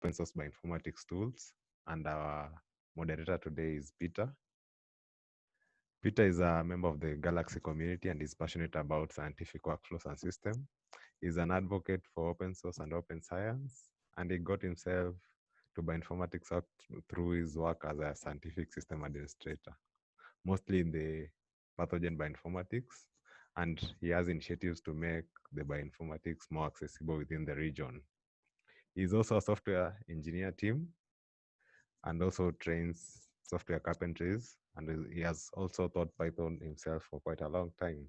open source bioinformatics tools. And our moderator today is Peter. Peter is a member of the Galaxy community and is passionate about scientific workflows and systems. He's an advocate for open source and open science, and he got himself to bioinformatics out through his work as a scientific system administrator, mostly in the pathogen bioinformatics, and he has initiatives to make the bioinformatics more accessible within the region. He's also a software engineer team and also trains software carpentries, and he has also taught Python himself for quite a long time.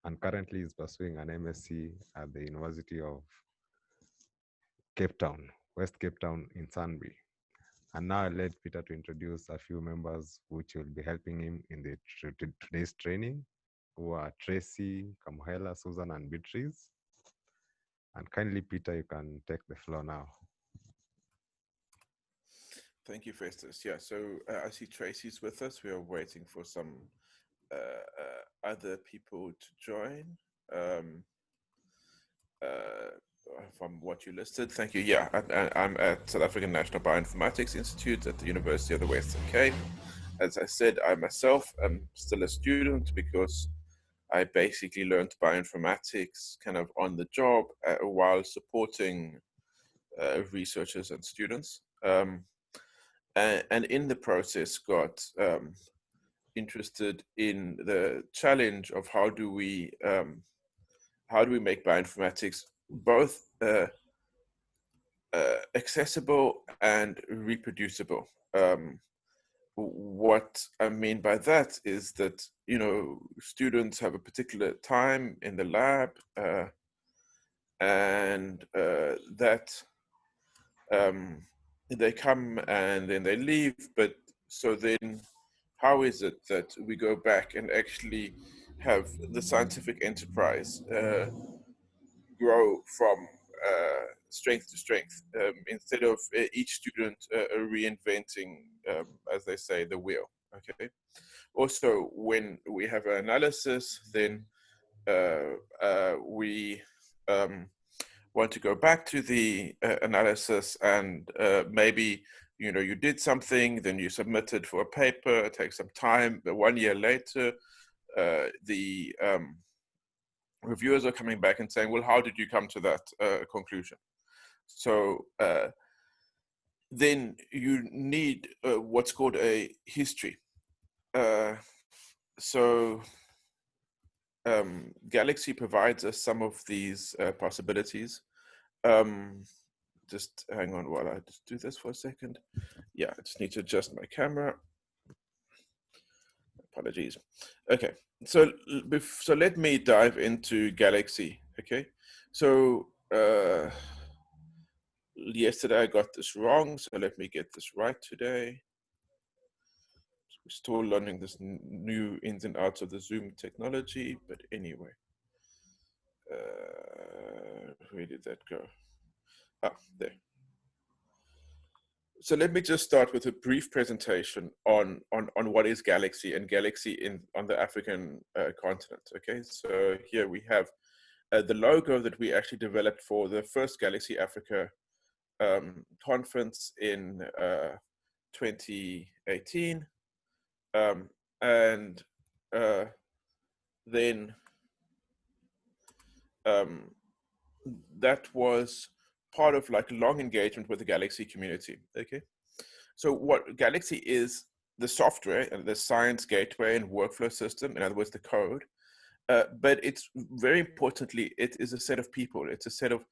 And currently is pursuing an MSc at the University of Cape Town, West Cape Town in Sunbury. And now I'll let Peter to introduce a few members which will be helping him in the today's training, who are Tracy, Kamuhela, Susan, and Beatrice. And kindly, Peter, you can take the floor now. Thank you, Festus. Yeah, so I see Tracy's with us. We are waiting for some other people to join. From what you listed, thank you. Yeah, I'm at South African National Bioinformatics Institute at the University of the Western Cape. As I said, I myself am still a student because I basically learned bioinformatics kind of on the job while supporting researchers and students. And in the process got interested in the challenge of how do we make bioinformatics both accessible and reproducible. What I mean by that is that, you know, students have a particular time in the lab and that they come and then they leave, but so then how is it that we go back and actually have the scientific enterprise grow from strength to strength instead of each student reinventing, as they say, the wheel. Okay. Also, when we have an analysis, then we want to go back to the analysis and maybe, you know, you did something, then you submitted for a paper, it takes some time, but 1 year later, the reviewers are coming back and saying, well, how did you come to that conclusion? So then you need what's called a history. So Galaxy provides us some of these possibilities. Just hang on while I just do this for a second. Yeah, I just need to adjust my camera. Apologies. Okay, so let me dive into Galaxy. Okay, so yesterday I got this wrong, so let me get this right today. We're still learning this new ins and outs of the Zoom technology, but anyway, where did that go? Ah, there. So let me just start with a brief presentation on what is Galaxy and Galaxy on the African continent. Okay, so here we have the logo that we actually developed for the first Galaxy Africa conference in 2018. And then that was part of like long engagement with the Galaxy community. Okay, so what Galaxy is, the software and the science gateway and workflow system, in other words, the code. But it's very importantly, it is a set of people. It's a set of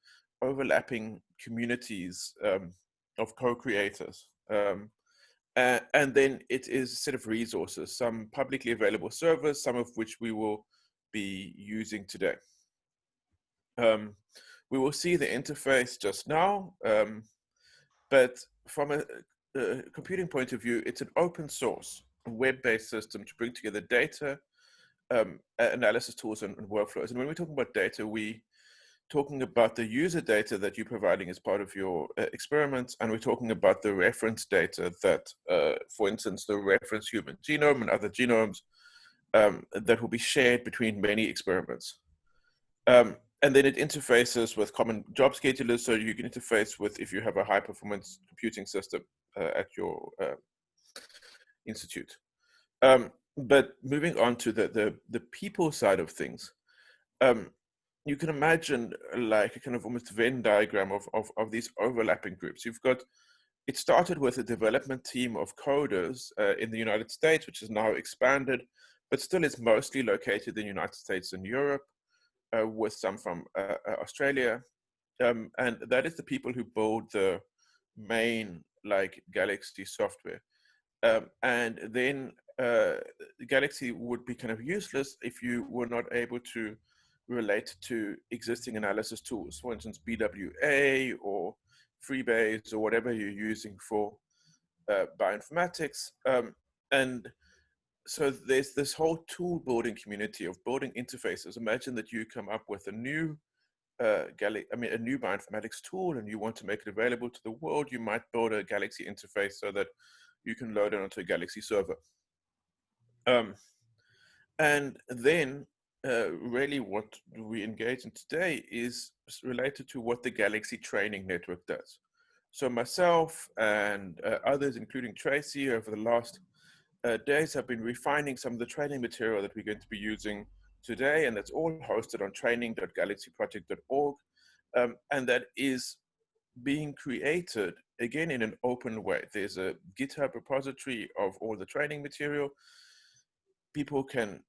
overlapping communities of co-creators. And then it is a set of resources, some publicly available servers, some of which we will be using today. We will see the interface just now, but from a computing point of view, it's an open source, web-based system to bring together data, analysis tools and workflows. And when we're talking about data, we're talking about the user data that you're providing as part of your experiments, and we're talking about the reference data that, for instance, the reference human genome and other genomes that will be shared between many experiments. and then it interfaces with common job schedulers, so you can interface with if you have a high performance computing system at your institute. But moving on to the people side of things, you can imagine like a kind of almost Venn diagram of these overlapping groups. It started with a development team of coders in the United States, which has now expanded, but still is mostly located in the United States and Europe, with some from Australia. And that is the people who build the main like Galaxy software. And then Galaxy would be kind of useless if you were not able to relate to existing analysis tools, for instance, BWA or Freebase or whatever you're using for bioinformatics. And so there's this whole tool building community of building interfaces. Imagine that you come up with a new a new bioinformatics tool and you want to make it available to the world. You might build a Galaxy interface so that you can load it onto a Galaxy server. And then really what we engage in today is related to what the Galaxy training network does. So myself and others, including Tracy, over the last days have been refining some of the training material that we're going to be using today, and that's all hosted on training.galaxyproject.org. And that is being created again in an open way. There's a GitHub repository of all the training material. People can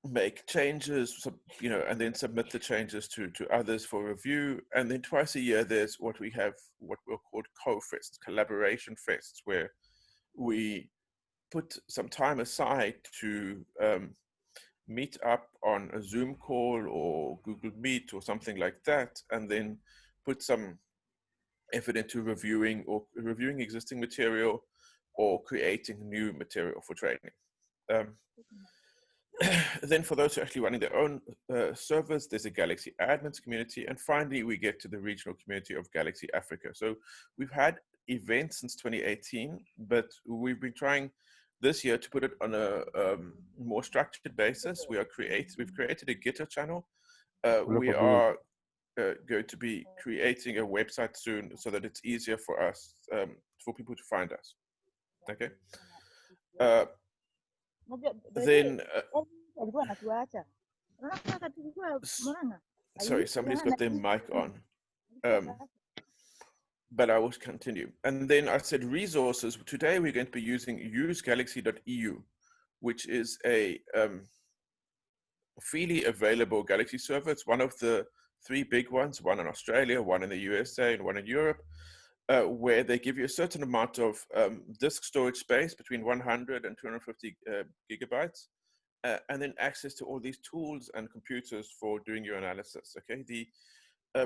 make changes, and then submit the changes to others for review. And then twice a year, there's what we're called co-fests, collaboration fests, where we put some time aside to meet up on a Zoom call or Google Meet or something like that, and then put some effort into reviewing existing material or creating new material for training. Then for those who are actually running their own servers, there's a Galaxy admins community. And finally, we get to the regional community of Galaxy Africa. So we've had events since 2018, but we've been trying this year to put it on a more structured basis. We've created a Gitter channel. We are going to be creating a website soon so that it's easier for us, for people to find us. Okay. Then sorry, somebody's got their mic on, but I will continue. And then I said resources. Today we're going to be using usegalaxy.eu, which is a freely available Galaxy server. It's one of the three big ones, one in Australia, one in the USA, and one in Europe, where they give you a certain amount of disk storage space between 100 and 250 gigabytes, and then access to all these tools and computers for doing your analysis. Okay, the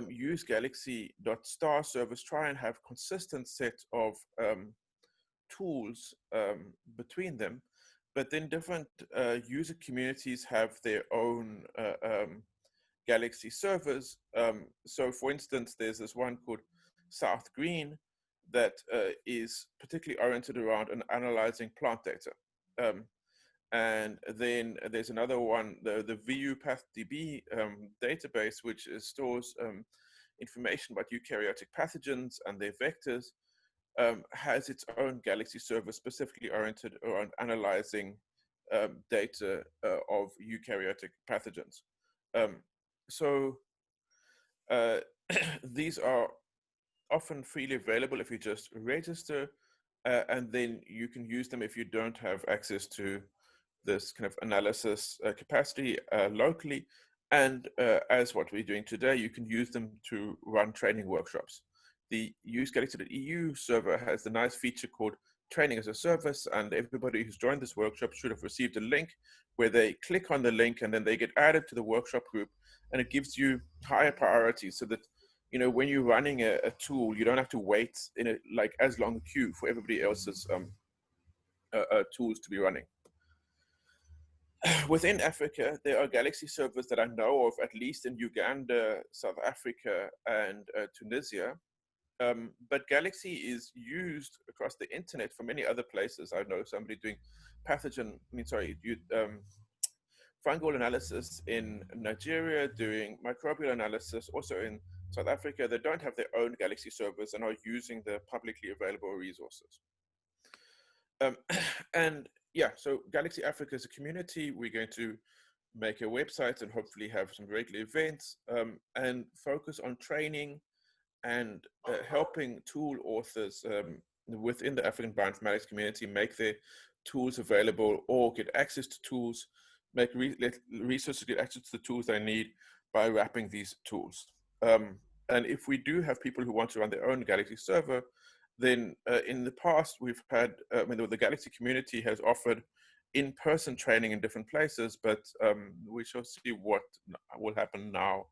use Galaxy.star servers try and have consistent set of tools between them, but then different user communities have their own Galaxy servers. So for instance, there's this one called South Green that is particularly oriented around analyzing plant data. And then there's another one, the VU PathDB database, which stores information about eukaryotic pathogens and their vectors, has its own Galaxy server specifically oriented around analyzing data of eukaryotic pathogens. So these are often freely available if you just register, and then you can use them if you don't have access to this kind of analysis capacity locally. And as what we're doing today, you can use them to run training workshops. The usegalaxy.eu server has the nice feature called Training as a Service, and everybody who's joined this workshop should have received a link where they click on the link and then they get added to the workshop group, and it gives you higher priority so that, you know, when you're running a tool, you don't have to wait in a like as long a queue for everybody else's tools to be running. Within Africa, there are Galaxy servers that I know of, at least in Uganda, South Africa, and Tunisia. But Galaxy is used across the internet for many other places. I know somebody doing fungal analysis in Nigeria, doing microbial analysis also in South Africa. They don't have their own Galaxy servers and are using the publicly available resources. And yeah, so Galaxy Africa is a community. We're going to make a website and hopefully have some regular events and focus on training and helping tool authors within the African bioinformatics community make their tools available or get access to tools, make researchers get access to the tools they need by wrapping these tools. And if we do have people who want to run their own Galaxy server, then in the past we've had, the Galaxy community has offered in-person training in different places, but we shall see what will happen now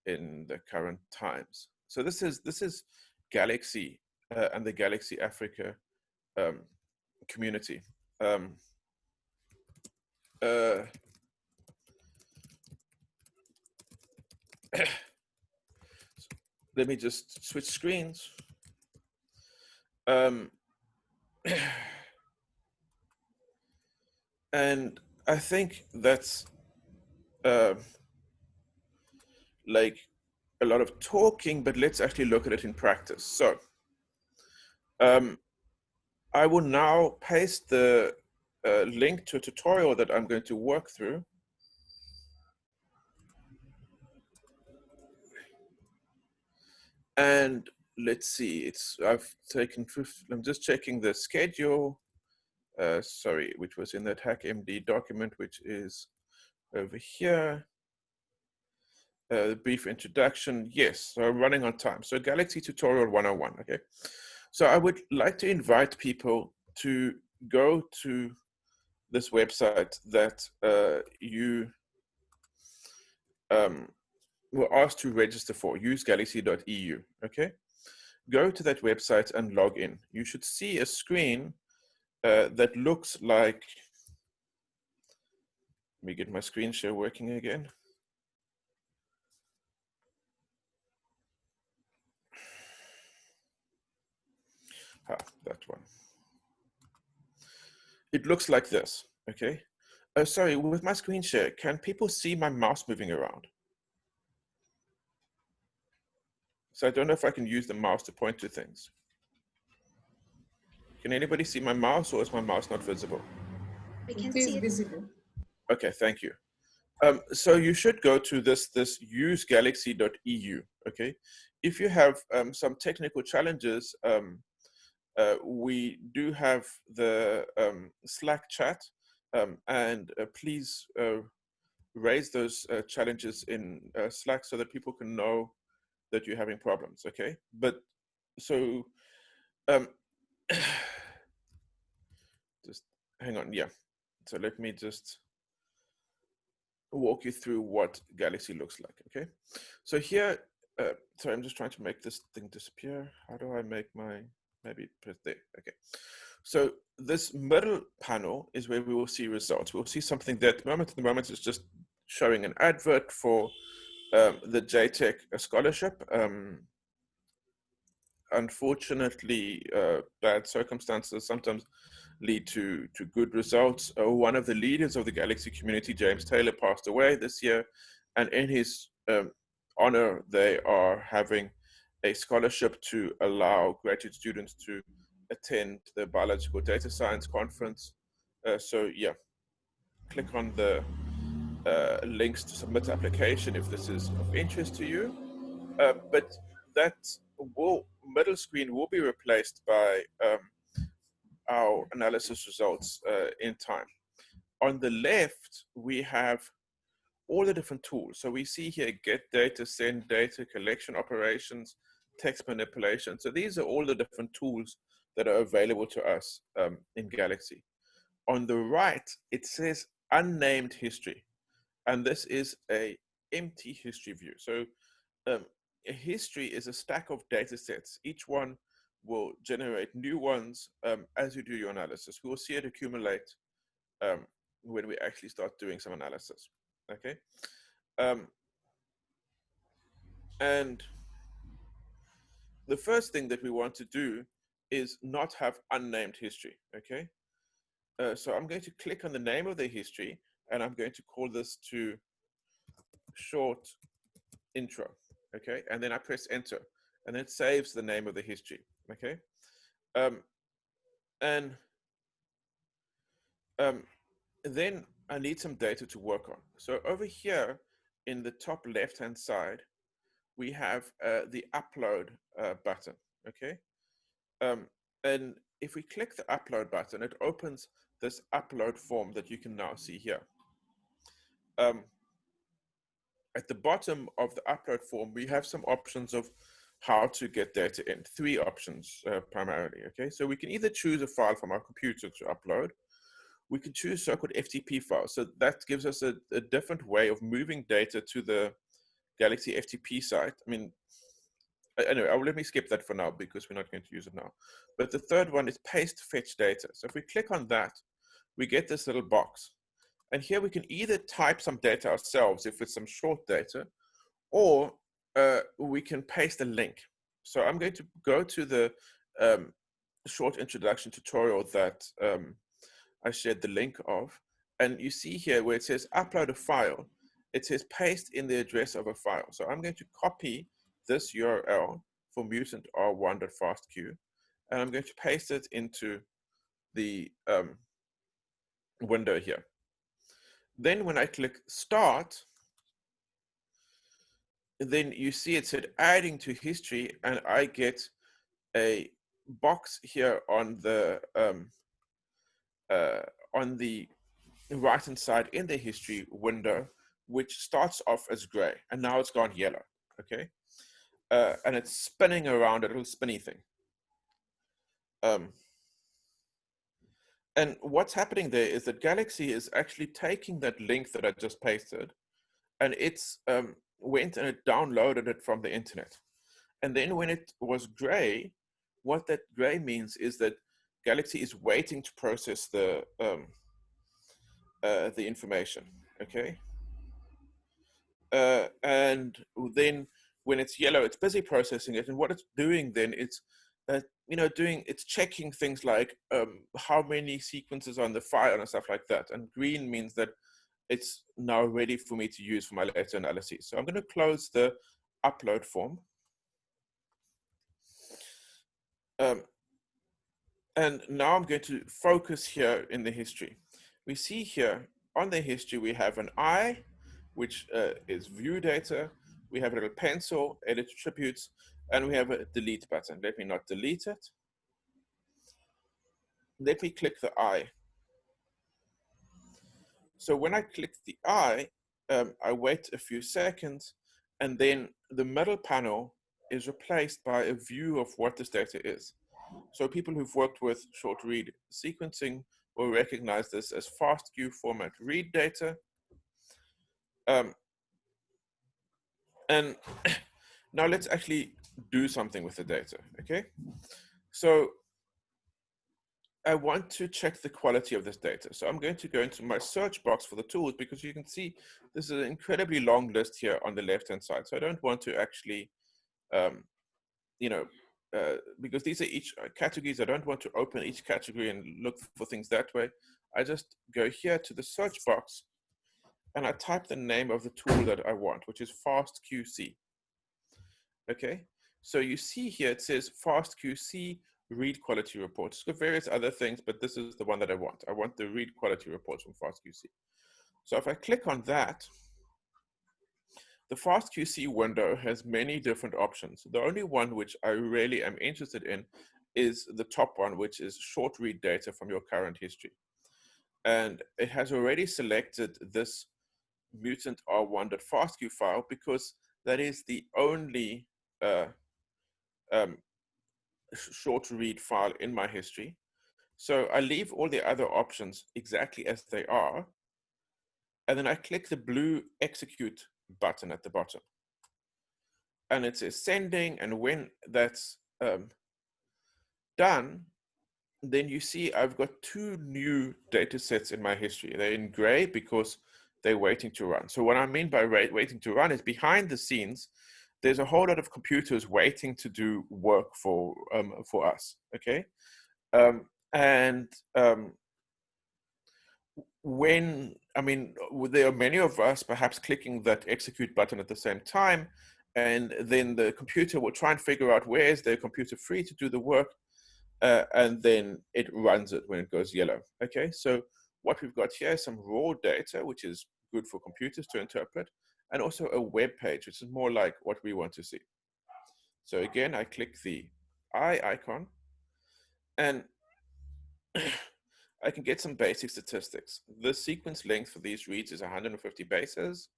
in the current times. So this is Galaxy and the Galaxy Africa community. Let me just switch screens. And I think that's like a lot of talking, but let's actually look at it in practice. So I will now paste the link to a tutorial that I'm going to work through. And let's see, I'm just checking the schedule, sorry, which was in that HackMD document, which is over here. The brief introduction, yes, so I'm running on time. So Galaxy Tutorial 101, okay? So I would like to invite people to go to this website that you were asked to register for, usegalaxy.eu, okay? Go to that website and log in. You should see a screen that looks like, let me get my screen share working again. That one. It looks like this, okay? Sorry, with my screen share, can people see my mouse moving around? So I don't know if I can use the mouse to point to things. Can anybody see my mouse, or is my mouse not visible? We can see it. Visible. Okay, thank you. So you should go to this usegalaxy.eu, okay? If you have some technical challenges, we do have the Slack chat, and please raise those challenges in Slack so that people can know that you're having problems, okay? But so, just hang on, yeah. So let me just walk you through what Galaxy looks like, okay? So here, sorry, I'm just trying to make this thing disappear. How do I make my, maybe put there, okay. So this middle panel is where we will see results. We'll see something that at the moment is just showing an advert for the JTech scholarship. Unfortunately, bad circumstances sometimes lead to good results. One of the leaders of the Galaxy community, James Taylor, passed away this year, and in his honor, they are having a scholarship to allow graduate students to attend the Biological Data Science Conference. So yeah, click on the links to submit application if this is of interest to you. But that middle screen will be replaced by our analysis results in time. On the left, we have all the different tools. So we see here, get data, send data, collection operations, text manipulation. So these are all the different tools that are available to us in Galaxy. On the right, it says unnamed history. And this is a empty history view. So a history is a stack of data sets. Each one will generate new ones as you do your analysis. We will see it accumulate when we actually start doing some analysis, okay? And the first thing that we want to do is not have unnamed history, okay? So I'm going to click on the name of the history. and I'm going to call this to short intro, okay? And then I press enter, and it saves the name of the history, okay? And then I need some data to work on. So over here in the top left-hand side, we have the upload button, okay? And if we click the upload button, it opens this upload form that you can now see here. At the bottom of the upload form, we have some options of how to get data in. 3 options primarily, okay? So we can either choose a file from our computer to upload. We can choose so-called FTP files. So that gives us a different way of moving data to the Galaxy FTP site. I mean, anyway, let me skip that for now because we're not going to use it now. But the third one is paste fetch data. So if we click on that, we get this little box. And here we can either type some data ourselves if it's some short data, or we can paste a link. So I'm going to go to the short introduction tutorial that I shared the link of. And you see here where it says upload a file, it says paste in the address of a file. So I'm going to copy this URL for mutant r1.fastq, and I'm going to paste it into the window here. Then when I click start, then you see it said adding to history, and I get a box here on the right hand side in the history window, which starts off as gray, and now it's gone yellow, okay? And it's spinning around a little spinny thing. And what's happening there is that Galaxy is actually taking that link that I just pasted, and it's went and it downloaded it from the internet. And then when it was gray, what that gray means is that Galaxy is waiting to process the information, okay? And then when it's yellow, it's busy processing it. And what it's doing then, it's it's checking things like how many sequences on the file and stuff like that. And green means that it's now ready for me to use for my later analysis. So I'm going to close the upload form. And now I'm going to focus here in the history. We see here on the history, we have an I, which is view data. We have a little pencil, edit attributes, and we have a delete button. Let me not delete it. Let me click the I. So when I click the I wait a few seconds, and then the middle panel is replaced by a view of what this data is. So people who've worked with short read sequencing will recognize this as FASTQ format read data. And now let's actually do something with the data, okay? So I want to check the quality of this data. So I'm going to go into my search box for the tools, because you can see this is an incredibly long list here on the left-hand side. So I don't want to actually, because these are each categories, I don't want to open each category and look for things that way. I just go here to the search box and I type the name of the tool that I want, which is FastQC. Okay, so you see here it says FastQC read quality reports. It's got various other things, but this is the one that I want. I want the read quality reports from FastQC. So if I click on that, the FastQC window has many different options. The only one which I really am interested in is the top one, which is short read data from your current history. And it has already selected this mutant r1.fastq file because that is the only short read file in my history. So I leave all the other options exactly as they are. And then I click the blue execute button at the bottom. And it says sending. And when that's done, then you see I've got 2 new data sets in my history. They're in gray because they're waiting to run. So what I mean by waiting to run is behind the scenes, there's a whole lot of computers waiting to do work for us, okay? there are many of us perhaps clicking that execute button at the same time, and then the computer will try and figure out where is the computer free to do the work, and then it runs it when it goes yellow. Okay, so what we've got here is some raw data, which is good for computers to interpret, and also a web page, which is more like what we want to see. So again, I click the eye icon, and I can get some basic statistics. The sequence length for these reads is 150 bases.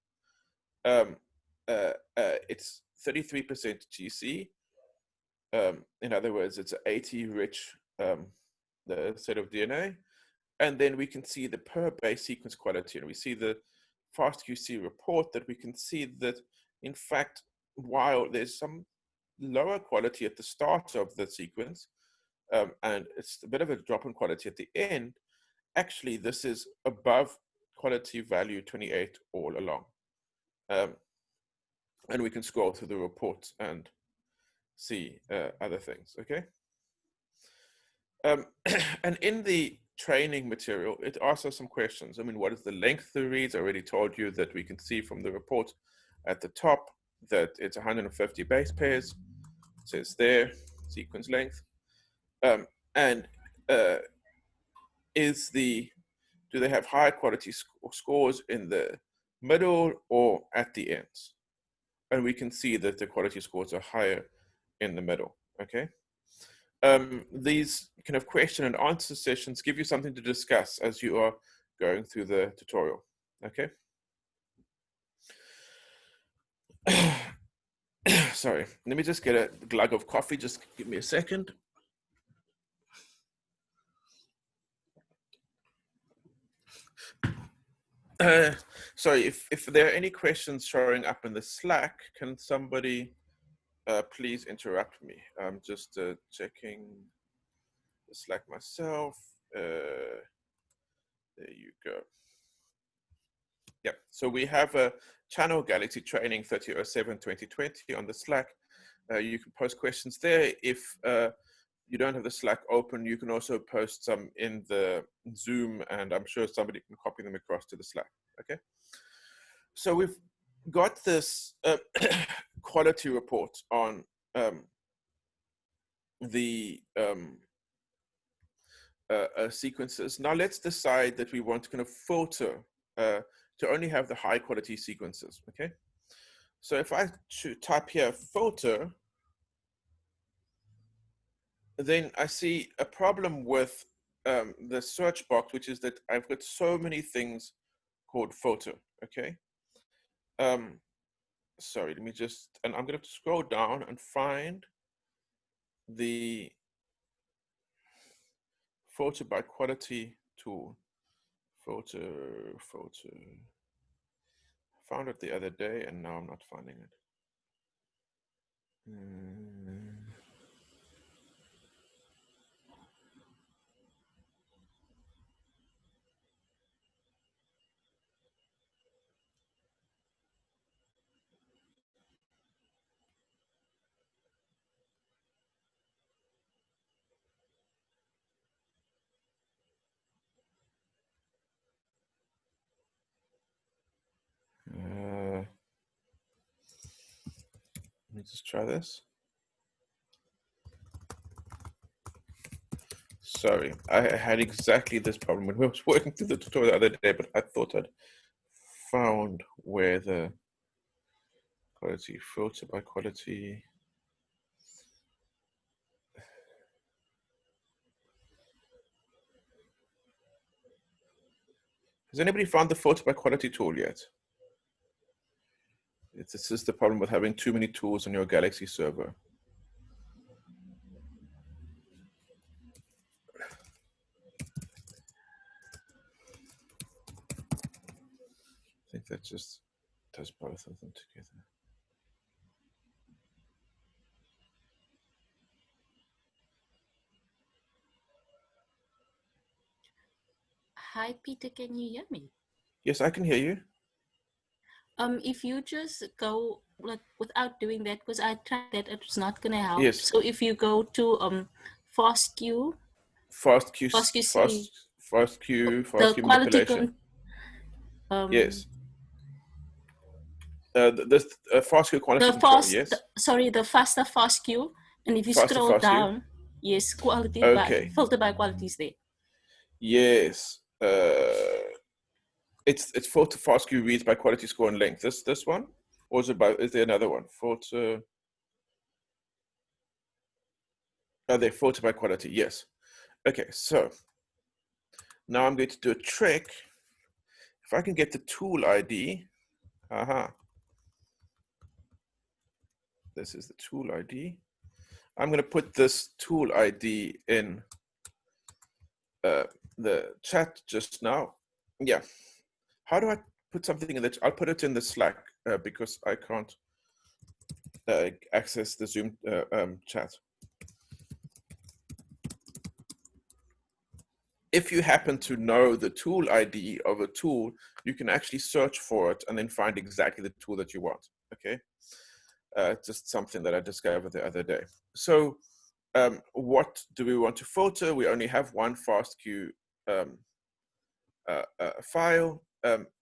It's 33% GC. In other words, it's an 80 rich the set of DNA. And then we can see the per base sequence quality. And we see the FastQC report that we can see that, in fact, while there's some lower quality at the start of the sequence, and it's a bit of a drop in quality at the end, actually this is above quality value 28 all along. And we can scroll through the report and see other things, okay? And in the training material, it asks us some questions. I mean, what is the length of the reads? I already told you that we can see from the report at the top that it's 150 base pairs. It says there, sequence length. And do they have high quality scores in the middle or at the ends? And we can see that the quality scores are higher in the middle, okay? These kind of question and answer sessions give you something to discuss as you are going through the tutorial, okay? Sorry, let me just get a glug of coffee. Just give me a second. Sorry, if there are any questions showing up in the Slack, can somebody please interrupt me? I'm just checking the Slack myself. There you go. Yeah, so we have a channel Galaxy Training 3007-2020 on the Slack. You can post questions there. If you don't have the Slack open, you can also post some in the Zoom, and I'm sure somebody can copy them across to the Slack, okay? So we've got this quality report on the sequences. Now let's decide that we want to kind of filter to only have the high quality sequences, okay? So if I type here filter, then I see a problem with the search box, which is that I've got so many things called filter, okay? Sorry, let me just, and I'm gonna have to scroll down and find the filter by quality tool. Filter. Found it the other day and now I'm not finding it. Let me just try this. Sorry, I had exactly this problem when I was working through the tutorial the other day, but I thought I'd found where the quality filter by quality. Has anybody found the filter by quality tool yet? This is the problem with having too many tools on your Galaxy server. I think that just does both of them together. Hi, Peter, can you hear me? Yes, I can hear you. If you just go like without doing that, because I tried that, it was not gonna help. Yes. So if you go to FastQC. FastQ the quality manipulation. Yes. This FastQ quality control. Yes. The faster FastQ, and if you Faster scroll FastQ. down, yes, quality Okay. filter by quality is there. Yes. It's filter FastQ reads by quality score and length. This one, or is there another one? Filter. Oh, they filter by quality. Yes. Okay. So now I'm going to do a trick. If I can get the tool ID. This is the tool ID. I'm going to put this tool ID in the chat just now. Yeah. How do I put something in the? I'll put it in the Slack because I can't access the Zoom chat. If you happen to know the tool ID of a tool, you can actually search for it and then find exactly the tool that you want. Okay. Just something that I discovered the other day. So what do we want to filter? We only have one FastQ file,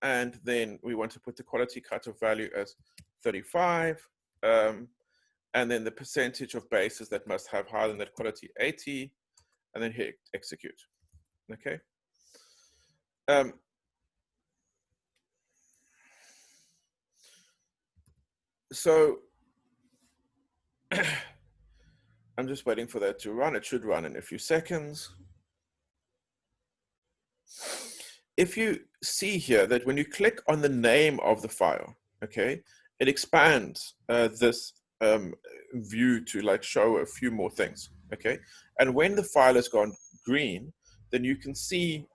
and then we want to put the quality cutoff value as 35, and then the percentage of bases that must have higher than that quality 80, and then hit execute. Okay. So I'm just waiting for that to run. It should run in a few seconds. If you see here that when you click on the name of the file, okay, it expands this view to like show a few more things, okay? And when the file has gone green, then you can see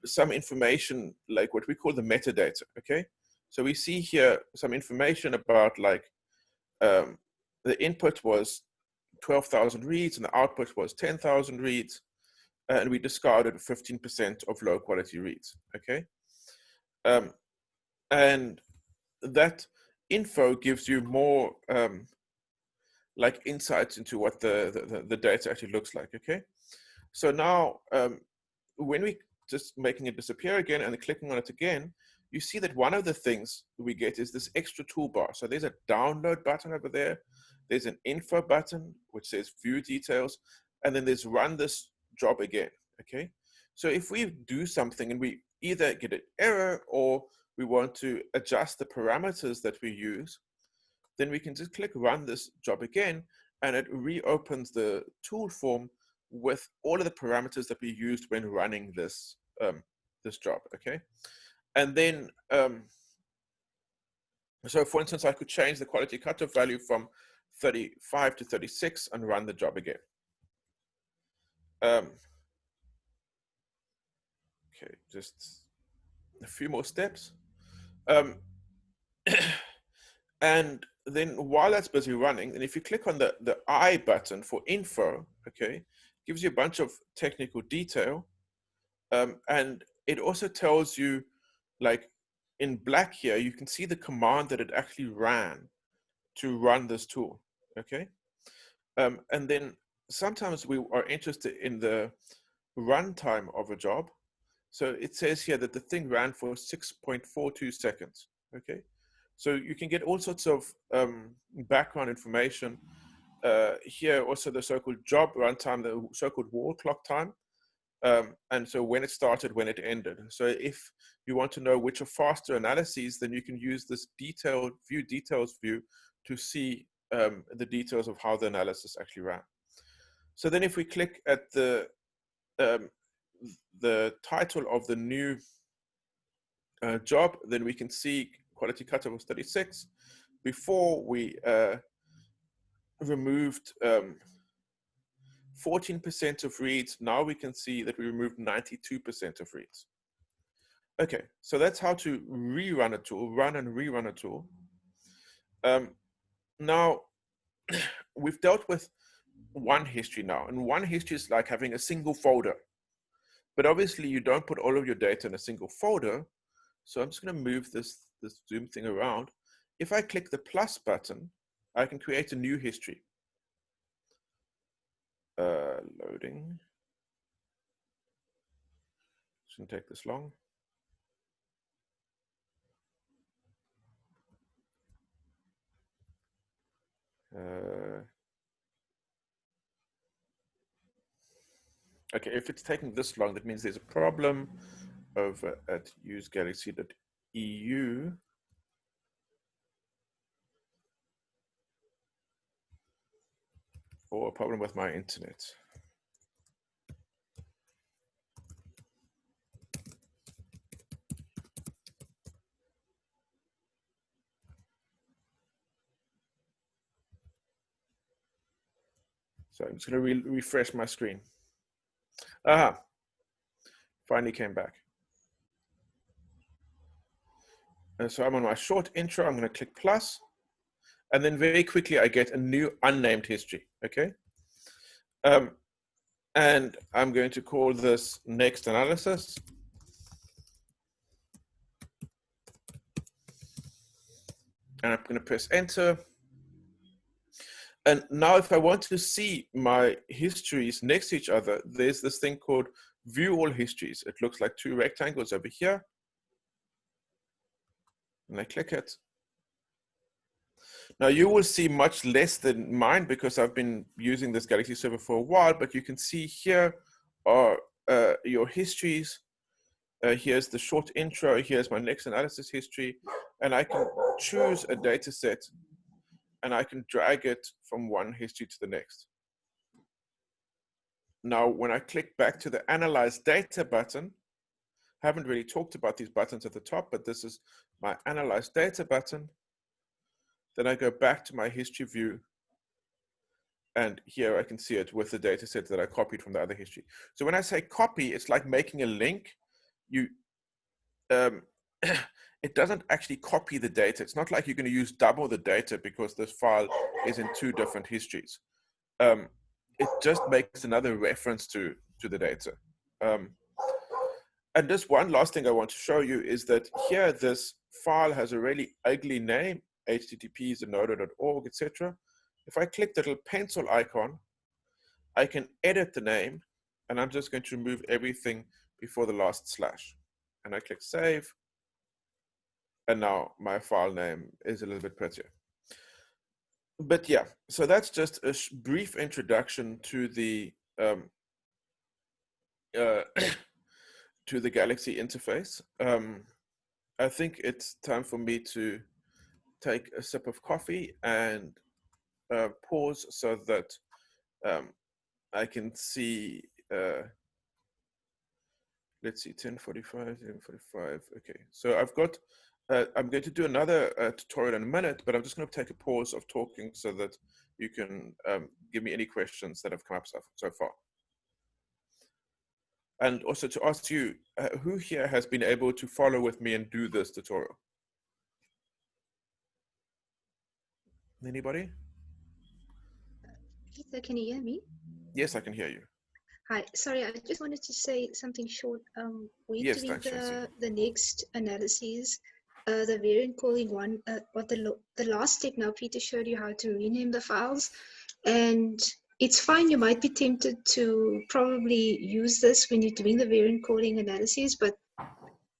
some information like what we call the metadata, okay? So we see here some information about like the input was 12,000 reads and the output was 10,000 reads, and we discarded 15% of low quality reads, okay? And that info gives you more like insights into what the data actually looks like, okay? So now, when we just making it disappear again and clicking on it again, you see that one of the things we get is this extra toolbar. So there's a download button over there. There's an info button, which says view details. And then there's run this job again, okay? So if we do something and we either get an error or we want to adjust the parameters that we use, then we can just click run this job again, and it reopens the tool form with all of the parameters that we used when running this this job, okay? And then, so for instance, I could change the quality cutoff value from 35 to 36 and run the job again. Okay, just a few more steps. And then while that's busy running, and if you click on the I button for info, okay, gives you a bunch of technical detail. And it also tells you, like in black here, you can see the command that it actually ran to run this tool, okay? And then sometimes we are interested in the runtime of a job. So it says here that the thing ran for 6.42 seconds, okay? So you can get all sorts of background information. Here also the so-called job runtime, the so-called wall clock time. And so when it started, when it ended. So if you want to know which are faster analyses, then you can use this detailed view details view to see the details of how the analysis actually ran. So then if we click at the title of the new job, then we can see quality cutoff was 36. Before we removed 14% of reads, now we can see that we removed 92% of reads. Okay, so that's how to rerun a tool, run and rerun a tool. Now, we've dealt with one history now, and one history is like having a single folder. But obviously you don't put all of your data in a single folder. So I'm just gonna move this Zoom thing around. If I click the plus button, I can create a new history. Loading. Shouldn't take this long. Okay, if it's taking this long, that means there's a problem over at usegalaxy.eu. Or a problem with my internet. So I'm just going to refresh my screen. Aha, finally came back. So I'm on my short intro. I'm going to click plus, and then very quickly I get a new unnamed history. Okay, and I'm going to call this next analysis. And I'm going to press enter. And now if I want to see my histories next to each other, there's this thing called view all histories. It looks like two rectangles over here. And I click it. Now you will see much less than mine because I've been using this Galaxy server for a while, but you can see here are your histories. Here's the short intro. Here's my next analysis history. And I can choose a data set and I can drag it from one history to the next. Now, when I click back to the Analyze Data button, I haven't really talked about these buttons at the top, but this is my Analyze Data button. Then I go back to my history view, and here I can see it with the data set that I copied from the other history. So when I say copy, it's like making a link. It doesn't actually copy the data. It's not like you're going to use double the data because this file is in two different histories. It just makes another reference to the data. And just one last thing I want to show you is that here this file has a really ugly name, http://zenodo.org, etc. If I click the little pencil icon, I can edit the name, and I'm just going to remove everything before the last slash. And I click save. And now my file name is a little bit prettier. But yeah, so that's just a brief introduction to the to the Galaxy interface. I think it's time for me to take a sip of coffee and pause so that I can see. Let's see, 10:45, 10:45. Okay, so I've got. I'm going to do another tutorial in a minute, but I'm just going to take a pause of talking so that you can give me any questions that have come up so far. And also to ask you, who here has been able to follow with me and do this tutorial? Anybody? Peter, can you hear me? Yes, I can hear you. Hi, sorry, I just wanted to say something short. We're Yes, doing thanks, the next analyses, the variant calling one, but the last step now, Peter showed you how to rename the files, and it's fine. You might be tempted to probably use this when you're doing the variant calling analyses, but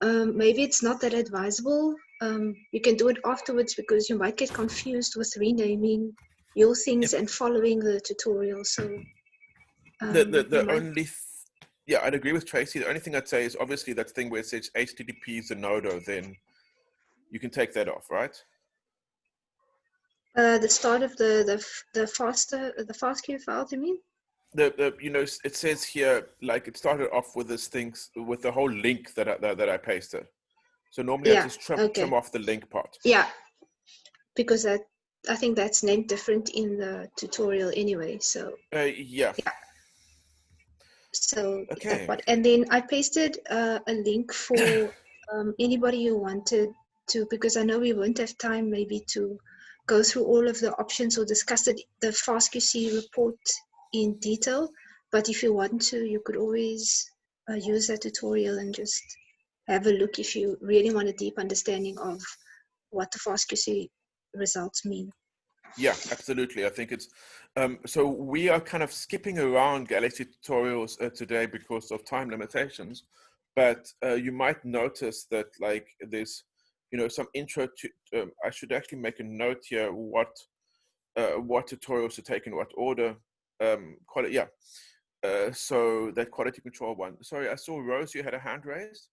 maybe it's not that advisable. You can do it afterwards because you might get confused with renaming your things and following the tutorial. So Yeah, I'd agree with Tracy. The only thing I'd say is obviously that thing where it says HTTP Zenodo, then you can take that off, right? The start of the FASTQ file, you mean? You know, it says here, like it started off with this thing, with the whole link that I pasted. So normally I just trim off the link part. Yeah, because I think that's named different in the tutorial anyway. So yeah. So okay. that part, and then I pasted a link for anybody who wanted to, because I know we won't have time maybe to go through all of the options or discuss the FastQC report in detail. But if you want to, you could always use that tutorial and just have a look if you really want a deep understanding of what the FastQC results mean. Yeah, absolutely. I think it's so we are kind of skipping around Galaxy tutorials today because of time limitations. but you might notice that like there's, some intro to, I should actually make a note here what tutorials to take in what order. Quality, yeah. So that quality control one. Sorry, I saw Rose, you had a hand raised.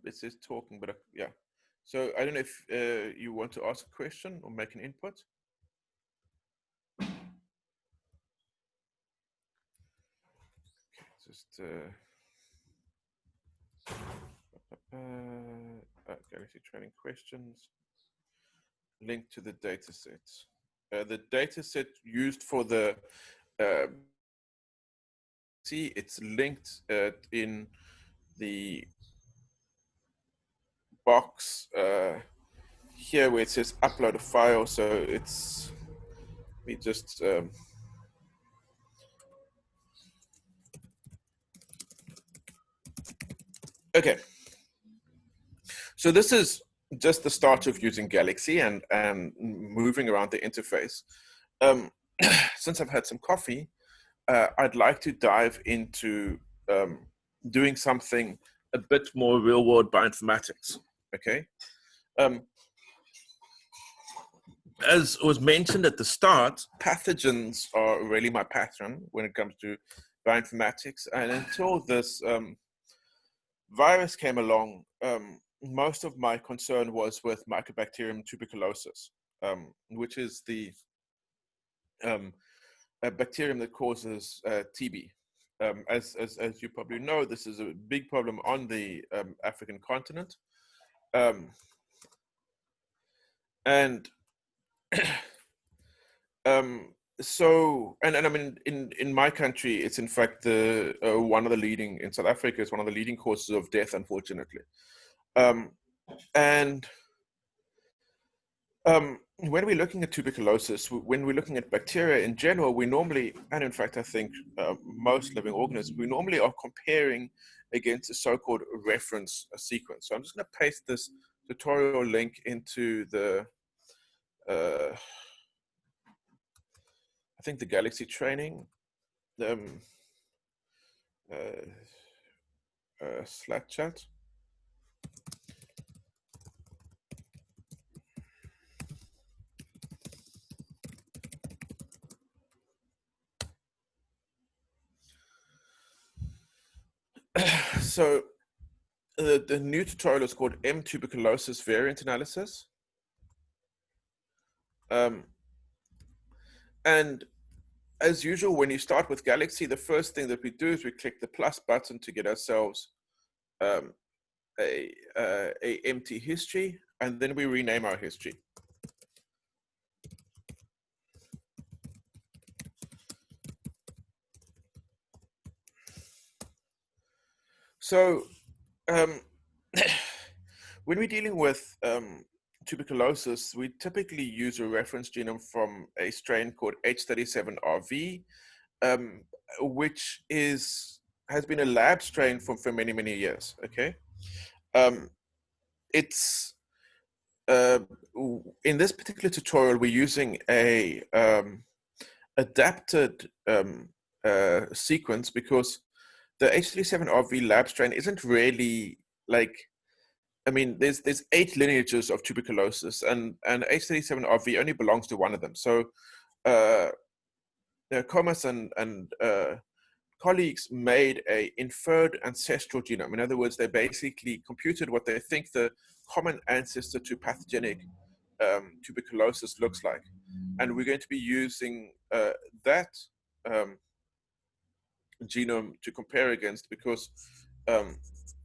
It says talking, but yeah. So I don't know if you want to ask a question or make an input. Just Galaxy training questions. Link to the data sets. The data set used for the see, it's linked in the box here where it says upload a file. So it's me just okay. So this is just the start of using Galaxy and moving around the interface. Since I've had some coffee, I'd like to dive into doing something a bit more real world bioinformatics. Okay. As was mentioned at the start, pathogens are really my passion when it comes to bioinformatics. And until this virus came along, most of my concern was with Mycobacterium tuberculosis, which is the a bacterium that causes TB. As you probably know, this is a big problem on the African continent. And so, and I mean, in my country, it's in fact the one of the leading, in South Africa, it's one of the leading causes of death, unfortunately. When we're looking at tuberculosis, when we're looking at bacteria in general, we normally, and in fact, I think most living organisms, we normally are comparing against a so-called reference sequence. So I'm just going to paste this tutorial link into the, I think the Galaxy training Slack chat. So the new tutorial is called M tuberculosis variant analysis. And as usual, when you start with Galaxy, the first thing that we do is we click the plus button to get ourselves a empty history, and then we rename our history. So when we're dealing with tuberculosis, we typically use a reference genome from a strain called H37RV, which has been a lab strain for many, many years, okay? It's, in this particular tutorial, we're using a adapted sequence because the H37RV lab strain isn't really like, I mean, there's 8 lineages of tuberculosis, and H37RV only belongs to one of them. So Comas and colleagues made a inferred ancestral genome. In other words, they basically computed what they think the common ancestor to pathogenic tuberculosis looks like. And we're going to be using that genome to compare against because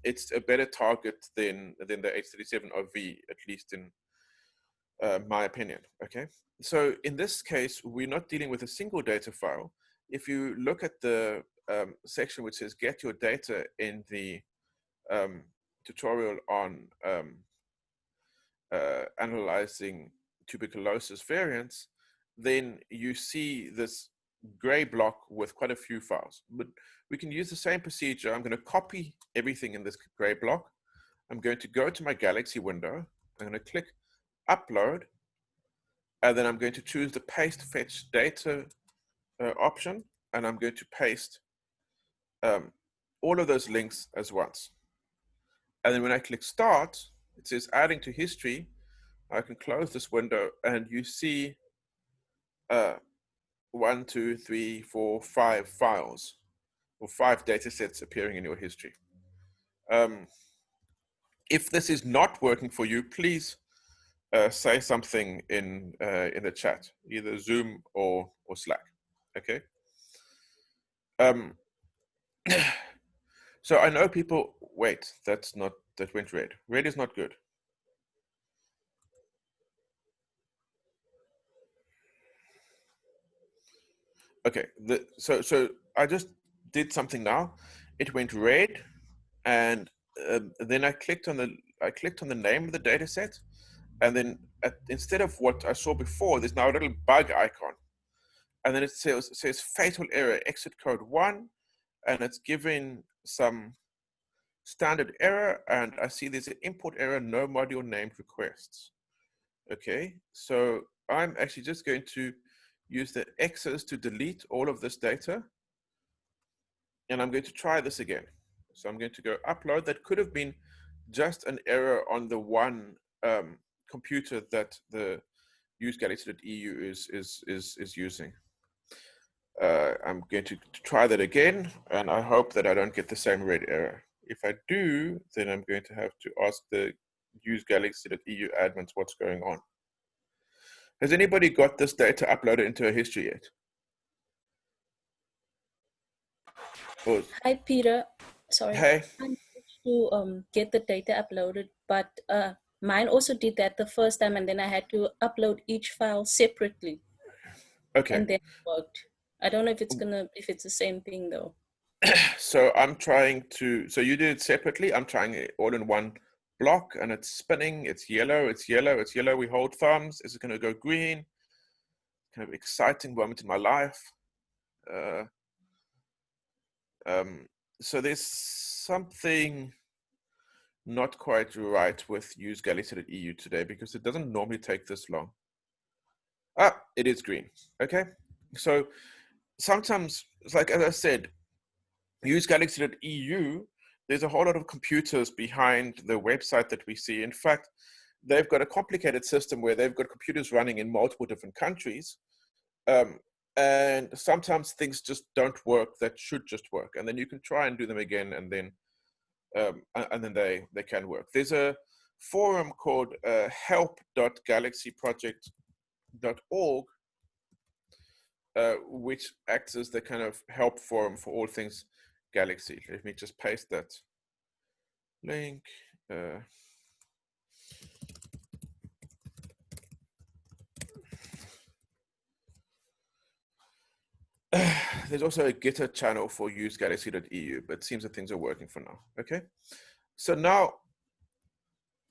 it's a better target than the H37RV, at least in my opinion, okay? So in this case, we're not dealing with a single data file. If you look at the section which says get your data in the tutorial on analyzing tuberculosis variants, then you see this gray block with quite a few files. But we can use the same procedure. I'm going to copy everything in this gray block. I'm going to go to my Galaxy window. I'm going to click upload. And then I'm going to choose the paste fetch data option, and I'm going to paste all of those links as once. And then when I click start, it says adding to history. I can close this window and you see 1, 2, 3, 4, 5 files or 5 data sets appearing in your history. If this is not working for you, please say something in the chat, either Zoom or Slack. Okay. So I know people. Wait, that went red. Red is not good. Okay. So I just did something now. It went red, and then I clicked on the name of the data set, and then instead of what I saw before, there's now a little bug icon, and then it says fatal error, exit code 1, and it's giving some standard error, and I see there's an import error, no module named requests. Okay, so I'm actually just going to use the X's to delete all of this data, and I'm going to try this again. So I'm going to go upload. That could have been just an error on the one computer that the usegalaxy.eu is using. I'm going to try that again, and I hope that I don't get the same red error. If I do, then I'm going to have to ask the usegalaxy.eu admins what's going on. Has anybody got this data uploaded into a history yet? Or, Hi, Peter. Sorry. hey, I managed to get the data uploaded, but mine also did that the first time, and then I had to upload each file separately, okay. and then it worked. I don't know if it's the same thing though. So I'm trying to, so you did it separately. I'm trying it all in one block, and it's spinning. It's yellow, it's yellow, it's yellow. We hold thumbs. Is it going to go green? Kind of exciting moment in my life. So there's something not quite right with usegalaxy.eu today, because it doesn't normally take this long. Ah, it is green. Okay. So sometimes, it's like, as I said, usegalaxy.eu, there's a whole lot of computers behind the website that we see. In fact, they've got a complicated system where they've got computers running in multiple different countries. And sometimes things just don't work that should just work. And then you can try and do them again, and then they can work. There's a forum called help.galaxyproject.org, which acts as the kind of help forum for all things Galaxy. Let me just paste that link. There's also a Gitter channel for usegalaxy.eu, but it seems that things are working for now. Okay, so now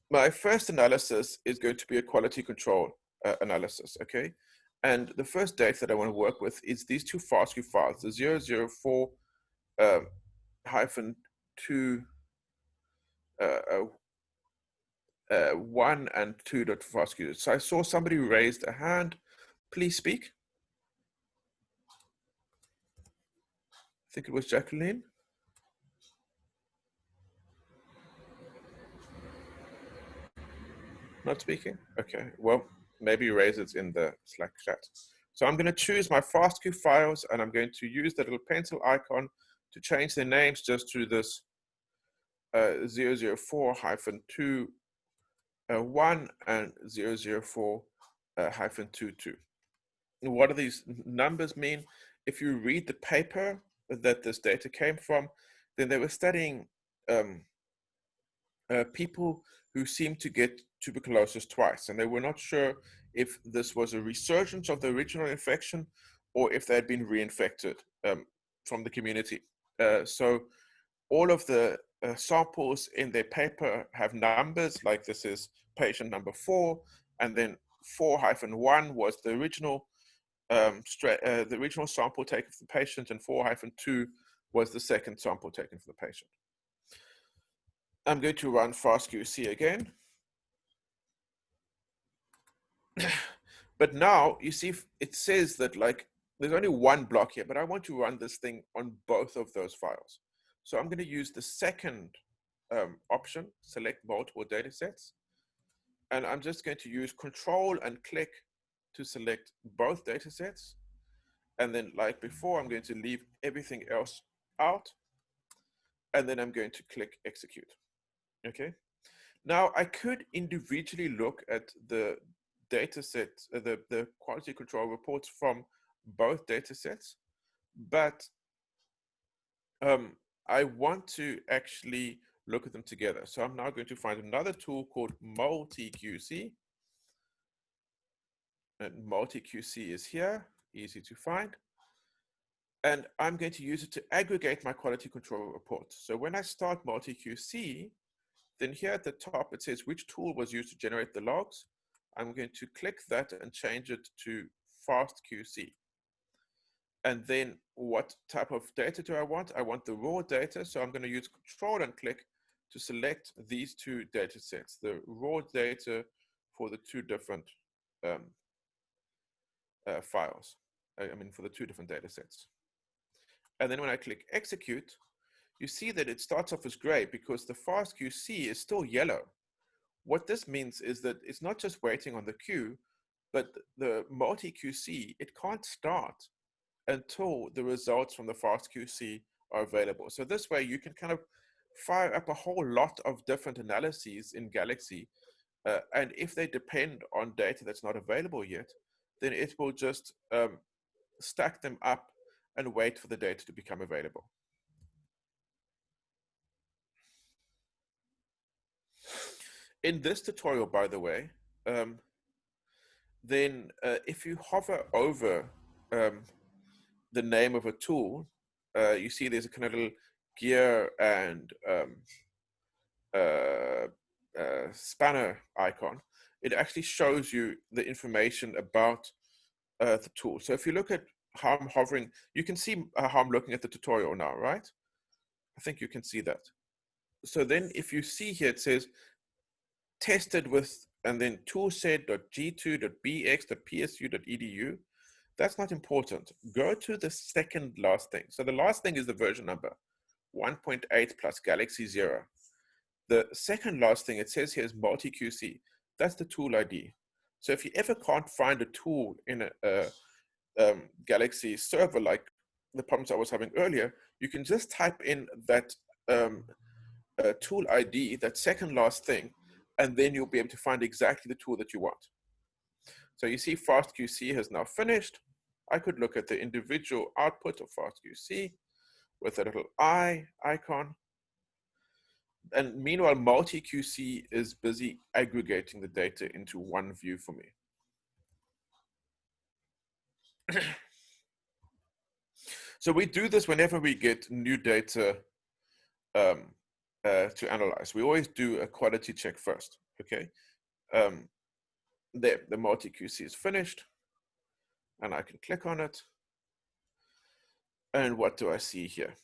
my first analysis is going to be a quality control analysis. Okay, and the first data that I want to work with is these two FASTQ files, the 004 -2 1 and 2.FASTQ. So I saw somebody raised a hand. Please speak. I think it was Jacqueline. Not speaking? Okay, well, maybe raise it in the Slack chat. So I'm going to choose my FASTQ files, and I'm going to use the little pencil icon to change the names just to this 004-2 1 and 004-22. What do these numbers mean? If you read the paper that this data came from, then they were studying people who seemed to get tuberculosis twice, and they were not sure if this was a resurgence of the original infection or if they had been reinfected from the community. So all of the samples in their paper have numbers, like this is patient number 4, and then 4-1 was the original sample taken for the patient, and 4-2 was the second sample taken for the patient. I'm going to run FastQC again. But now you see it says that like there's only one block here, but I want to run this thing on both of those files. So I'm going to use the second option, select multiple data sets. And I'm just going to use Control and click to select both data sets. And then like before, I'm going to leave everything else out. And then I'm going to click execute. Okay. Now I could individually look at the data sets, the quality control reports from both data sets, but I want to actually look at them together. So I'm now going to find another tool called MultiQC. And MultiQC is here, easy to find. And I'm going to use it to aggregate my quality control reports. So when I start MultiQC, then here at the top, it says which tool was used to generate the logs. I'm going to click that and change it to FastQC. And then what type of data do I want? I want the raw data. So I'm going to use Control and click to select these two data sets, the raw data for the two different files. I mean, for the two different data sets. And then when I click execute, you see that it starts off as gray because the FastQC is still yellow. What this means is that it's not just waiting on the queue, but the MultiQC, it can't start until the results from the FastQC are available. So this way you can kind of fire up a whole lot of different analyses in Galaxy. And if they depend on data that's not available yet, then it will just stack them up and wait for the data to become available. In this tutorial, by the way, then if you hover over the name of a tool, you see there's a kind of little gear and spanner icon. It actually shows you the information about the tool. So if you look at how I'm hovering, you can see how I'm looking at the tutorial now, right? I think you can see that. So then if you see here, it says tested with, and then toolset.g2.bx.psu.edu. That's not important. Go to the second last thing. So the last thing is the version number, 1.8 plus Galaxy 0. The second last thing it says here is MultiQC. That's the tool ID. So if you ever can't find a tool in a Galaxy server, like the problems I was having earlier, you can just type in that tool ID, that second last thing, and then you'll be able to find exactly the tool that you want. So you see FastQC has now finished. I could look at the individual output of FastQC with a little eye icon. And meanwhile, MultiQC is busy aggregating the data into one view for me. So we do this whenever we get new data to analyze. We always do a quality check first, okay? There, the MultiQC is finished, and I can click on it. And what do I see here?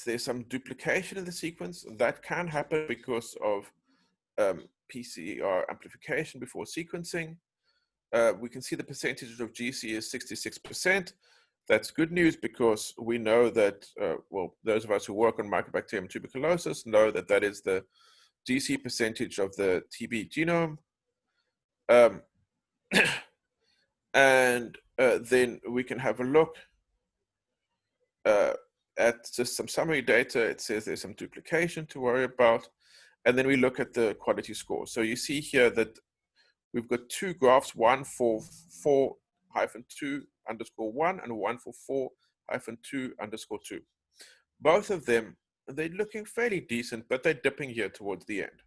There's some duplication in the sequence. That can happen because of PCR amplification before sequencing. We can see the percentage of GC is 66%. That's good news because we know that, well, those of us who work on Mycobacterium tuberculosis know that that is the GC percentage of the TB genome. And then we can have a look at just some summary data. It says there's some duplication to worry about. And then we look at the quality score. So you see here that we've got two graphs, one for 4-2_1 and one for 4-2_2. Both of them, they're looking fairly decent, but they're dipping here towards the end,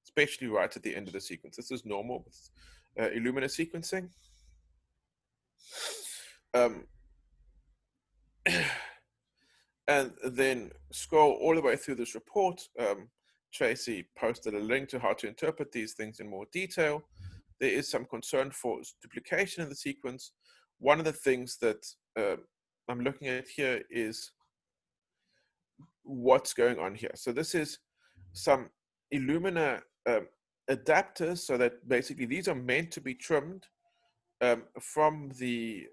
especially right at the end of the sequence. This is normal with Illumina sequencing. And then scroll all the way through this report. Tracy posted a link to how to interpret these things in more detail. There is some concern for duplication in the sequence. One of the things that I'm looking at here is what's going on here. So this is some Illumina adapters, so that basically these are meant to be trimmed from the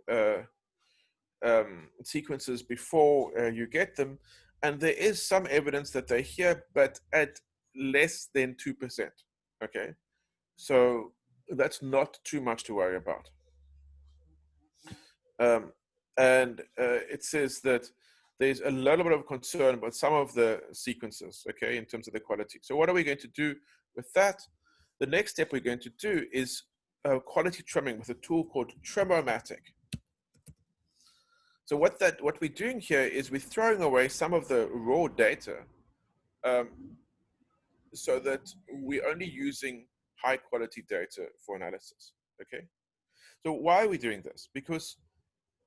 sequences before you get them. And there is some evidence that they're here, but at less than 2%, okay? So that's not too much to worry about. It says that there's a little bit of concern about some of the sequences, okay, in terms of the quality. So what are we going to do with that? The next step we're going to do is quality trimming with a tool called Trimomatic. So what we're doing here is we're throwing away some of the raw data so that we're only using high quality data for analysis, okay? So why are we doing this? Because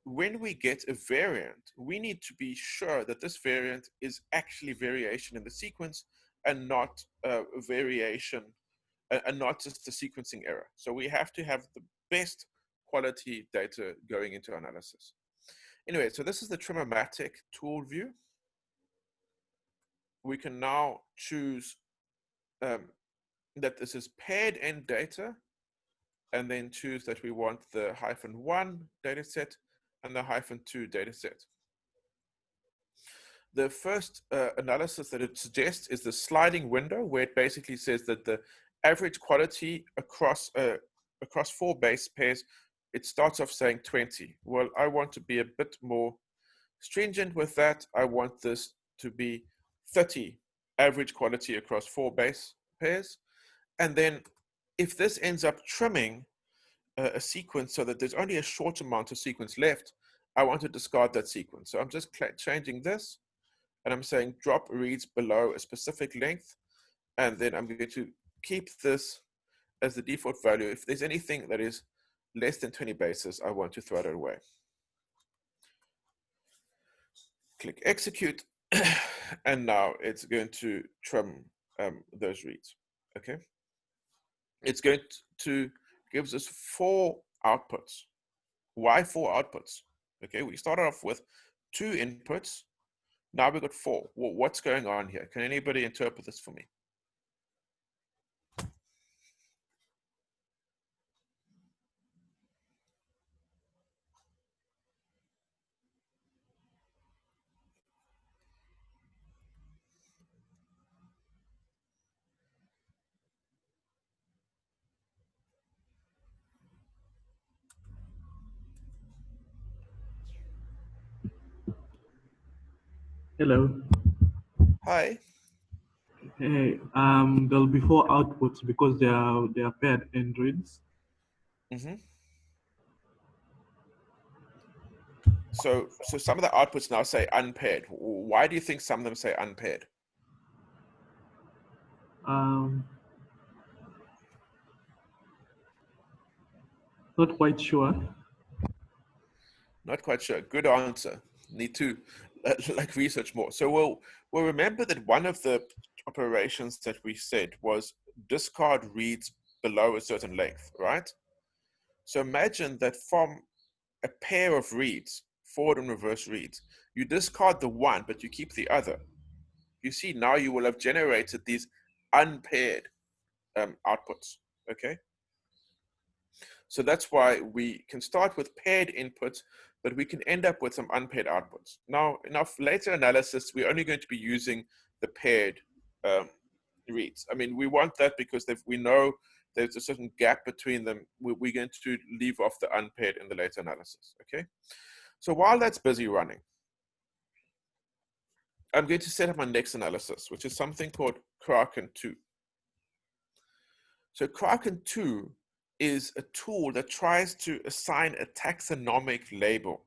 when we get a variant, we need to be sure that this variant is actually variation in the sequence and not variation and not just a sequencing error. So we have to have the best quality data going into analysis. Anyway, so this is the Trimomatic tool view. We can now choose that this is paired end data, and then choose that we want the -1 data set and the -2 data set. The first analysis that it suggests is the sliding window, where it basically says that the average quality across 4 base pairs, it starts off saying 20. Well, I want to be a bit more stringent with that. I want this to be 30 average quality across 4 base pairs. And then if this ends up trimming a sequence so that there's only a short amount of sequence left, I want to discard that sequence. So I'm just changing this, and I'm saying drop reads below a specific length, and then I'm going to keep this as the default value. If there's anything that is less than 20 bases, I want to throw it away. Click execute, and now it's going to trim those reads, okay? It's going to gives us 4 outputs. Why 4 outputs? Okay, we started off with 2 inputs. Now we've got 4. Well, what's going on here? Can anybody interpret this for me? Hello. Hi. Hey, there'll be 4 outputs because they are paired end reads. So some of the outputs now say unpaired. Why do you think some of them say unpaired? Not quite sure. Not quite sure. Good answer. Need to research more. So we'll remember that one of the operations that we said was discard reads below a certain length, right? So imagine that from a pair of reads, forward and reverse reads, you discard the one, but you keep the other. You see, now you will have generated these unpaired outputs, okay? So that's why we can start with paired inputs, but we can end up with some unpaired outputs. Now, in our later analysis, we're only going to be using the paired reads. I mean, we want that because we know there's a certain gap between them. We're going to leave off the unpaired in the later analysis, okay? So while that's busy running, I'm going to set up my next analysis, which is something called Kraken 2. So Kraken 2 is a tool that tries to assign a taxonomic label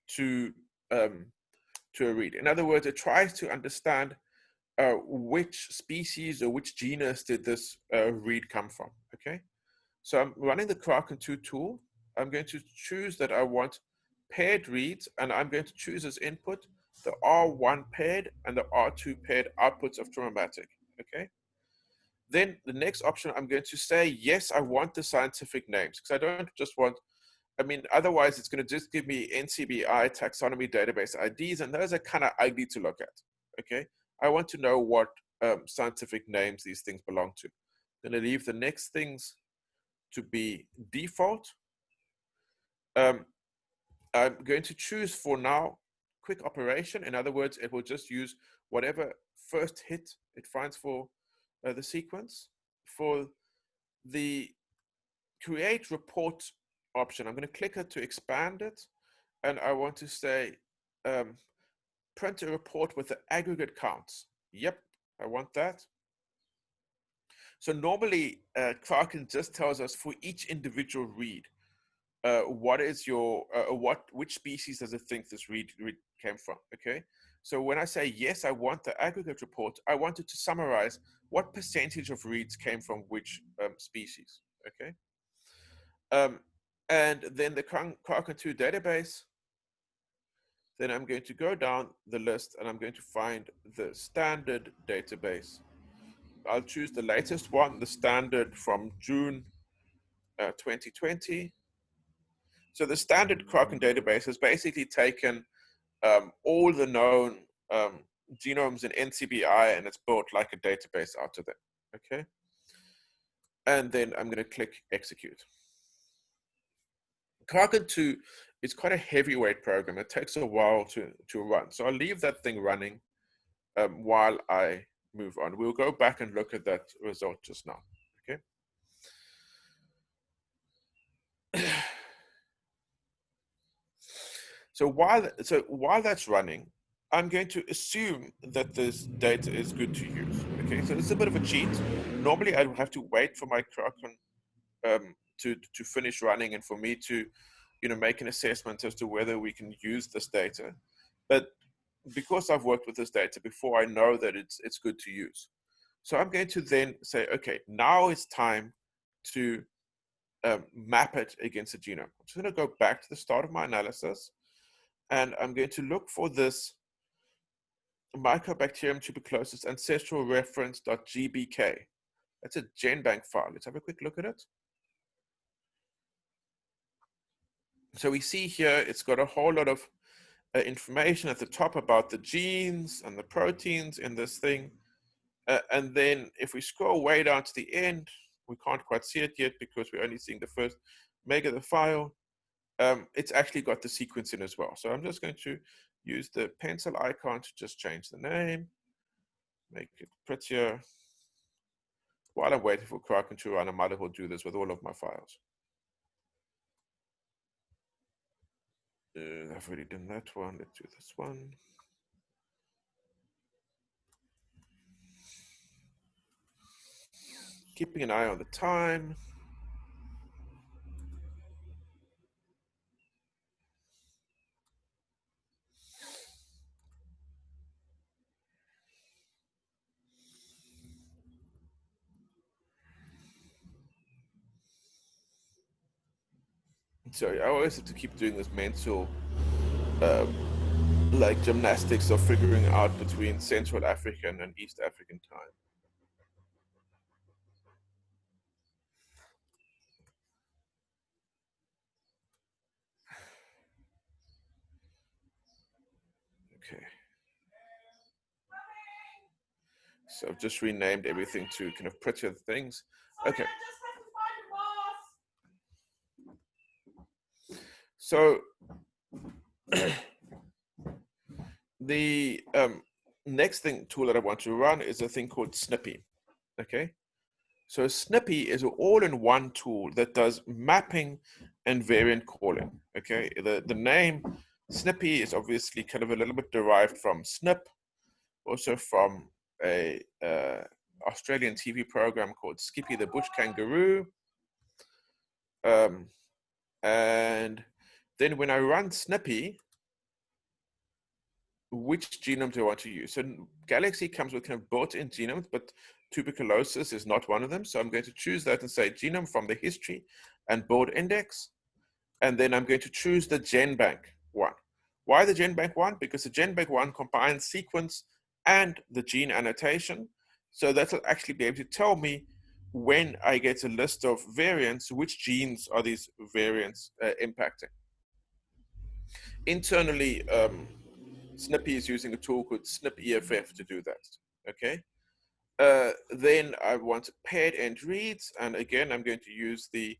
to a read. In other words, it tries to understand which species or which genus did this read come from, okay? So I'm running the Kraken 2 tool. I'm going to choose that I want paired reads, and I'm going to choose as input the R1 paired and the R2 paired outputs of Trimomatic, okay? Then the next option, I'm going to say, yes, I want the scientific names, because I don't just want, I mean, otherwise it's going to just give me NCBI taxonomy database IDs, and those are kind of ugly to look at, okay? I want to know what scientific names these things belong to. I'm going to leave the next things to be default, I'm going to choose for now quick operation. In other words, it will just use whatever first hit it finds for the sequence. For the create report option, I'm going to click it to expand it, and I want to say print a report with the aggregate counts. Yep, I want that. So normally Kraken just tells us for each individual read, what is your which species does it think this read came from? Okay, so when I say yes, I want the aggregate report, I want it to summarize what percentage of reads came from which species. Okay, and then the Kraken 2 database. Then I'm going to go down the list and I'm going to find the standard database. I'll choose the latest one, the standard from June 2020. So the standard Kraken database has basically taken all the known genomes in NCBI and it's built like a database out of them, okay? And then I'm gonna click execute. Kraken 2 is quite a heavyweight program. It takes a while to run. So I'll leave that thing running while I move on. We'll go back and look at that result just now, okay? So while that's running, I'm going to assume that this data is good to use. Okay, so it's a bit of a cheat. Normally, I would have to wait for my Kraken to finish running and for me to, make an assessment as to whether we can use this data. But because I've worked with this data before, I know that it's good to use. So I'm going to then say, okay, now it's time to map it against the genome. I'm just going to go back to the start of my analysis. And I'm going to look for this Mycobacterium tuberculosis ancestral reference.gbk. That's a GenBank file. Let's have a quick look at it. So we see here, it's got a whole lot of information at the top about the genes and the proteins in this thing. And then if we scroll way down to the end, we can't quite see it yet because we're only seeing the first meg of the file. It's actually got the sequence in as well. So I'm just going to use the pencil icon to just change the name, make it prettier. While I'm waiting for Kraken to run, I might as well do this with all of my files. I've already done that one. Let's do this one. Keeping an eye on the time. Sorry, I always have to keep doing this mental like gymnastics of figuring out between Central African and East African time. Okay. So I've just renamed everything to kind of prettier things. Okay. So the next tool that I want to run is a thing called Snippy. Okay. So Snippy is an all-in-one tool that does mapping and variant calling. Okay. The name Snippy is obviously kind of a little bit derived from Snip, also from a Australian TV program called Skippy the Bush Kangaroo. And then when I run Snippy, which genome do I want to use? So Galaxy comes with kind of built-in genomes, but tuberculosis is not one of them. So I'm going to choose that and say genome from the history and build index. And then I'm going to choose the GenBank one. Why the GenBank one? Because the GenBank one combines sequence and the gene annotation. So that'll actually be able to tell me when I get a list of variants, which genes are these variants impacting. Internally, Snippy is using a tool called SnipEFF to do that, okay? Then I want paired end reads, and again, I'm going to use the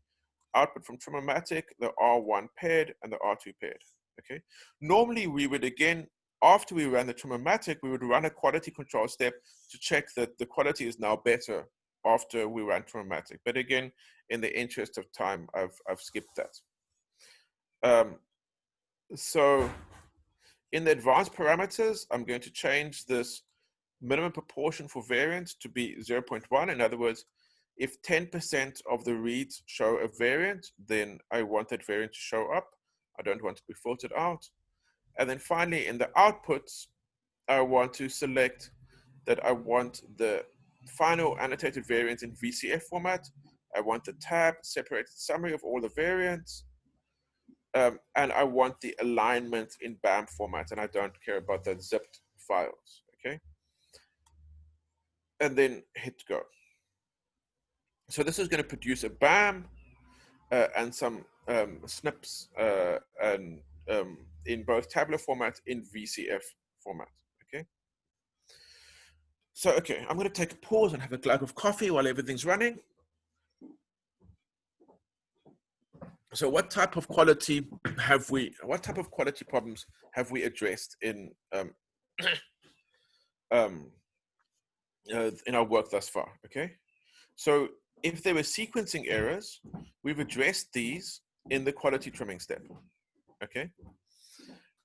output from Trimmomatic, the R1 paired and the R2 paired, okay? Normally we would again, after we ran the Trimmomatic, we would run a quality control step to check that the quality is now better after we ran Trimmomatic. But again, in the interest of time, I've skipped that. So in the advanced parameters, I'm going to change this minimum proportion for variance to be 0.1. In other words, if 10% of the reads show a variant, then I want that variant to show up. I don't want it to be filtered out. And then finally, in the outputs, I want to select that I want the final annotated variants in VCF format. I want the tab separated summary of all the variants. And I want the alignment in BAM format, and I don't care about the zipped files, okay? And then hit go. So this is going to produce a BAM and some snips and in both tabular format, in VCF format, okay? So, okay, I'm going to take a pause and have a glug of coffee while everything's running. So what type of quality problems have we addressed in our work thus far, okay? So if there were sequencing errors, we've addressed these in the quality trimming step, okay?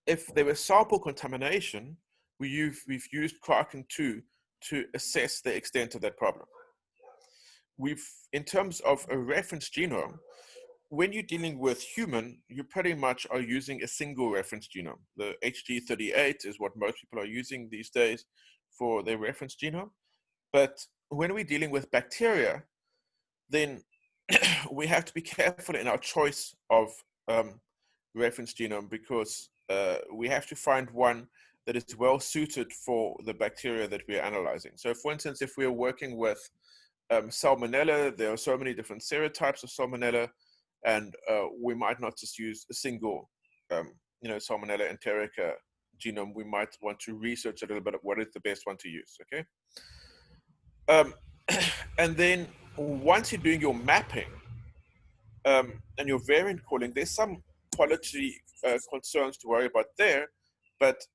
If there was sample contamination, we've used Kraken 2 to assess the extent of that problem. In terms of a reference genome, when you're dealing with human, you pretty much are using a single reference genome. The HG38 is what most people are using these days for their reference genome. But when we're dealing with bacteria, then we have to be careful in our choice of reference genome, because we have to find one that is well suited for the bacteria that we're analyzing. So for instance, if we're working with Salmonella, there are so many different serotypes of Salmonella, and we might not just use a single, Salmonella enterica genome. We might want to research a little bit of what is the best one to use, okay? And then once you're doing your mapping and your variant calling, there's some quality concerns to worry about there, but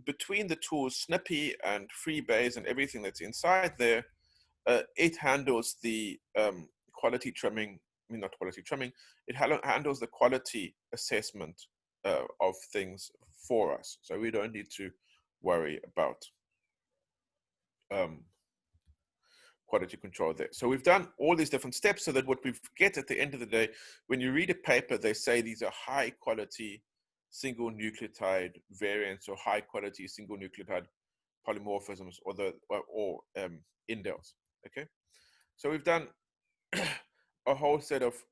between the tools Snippy and Freebase and everything that's inside there, it handles the quality trimming, not quality trimming, it handles the quality assessment of things for us. So we don't need to worry about quality control there. So we've done all these different steps so that what we get at the end of the day, when you read a paper, they say these are high quality single nucleotide variants or high quality single nucleotide polymorphisms or indels, okay? So we've done a whole set of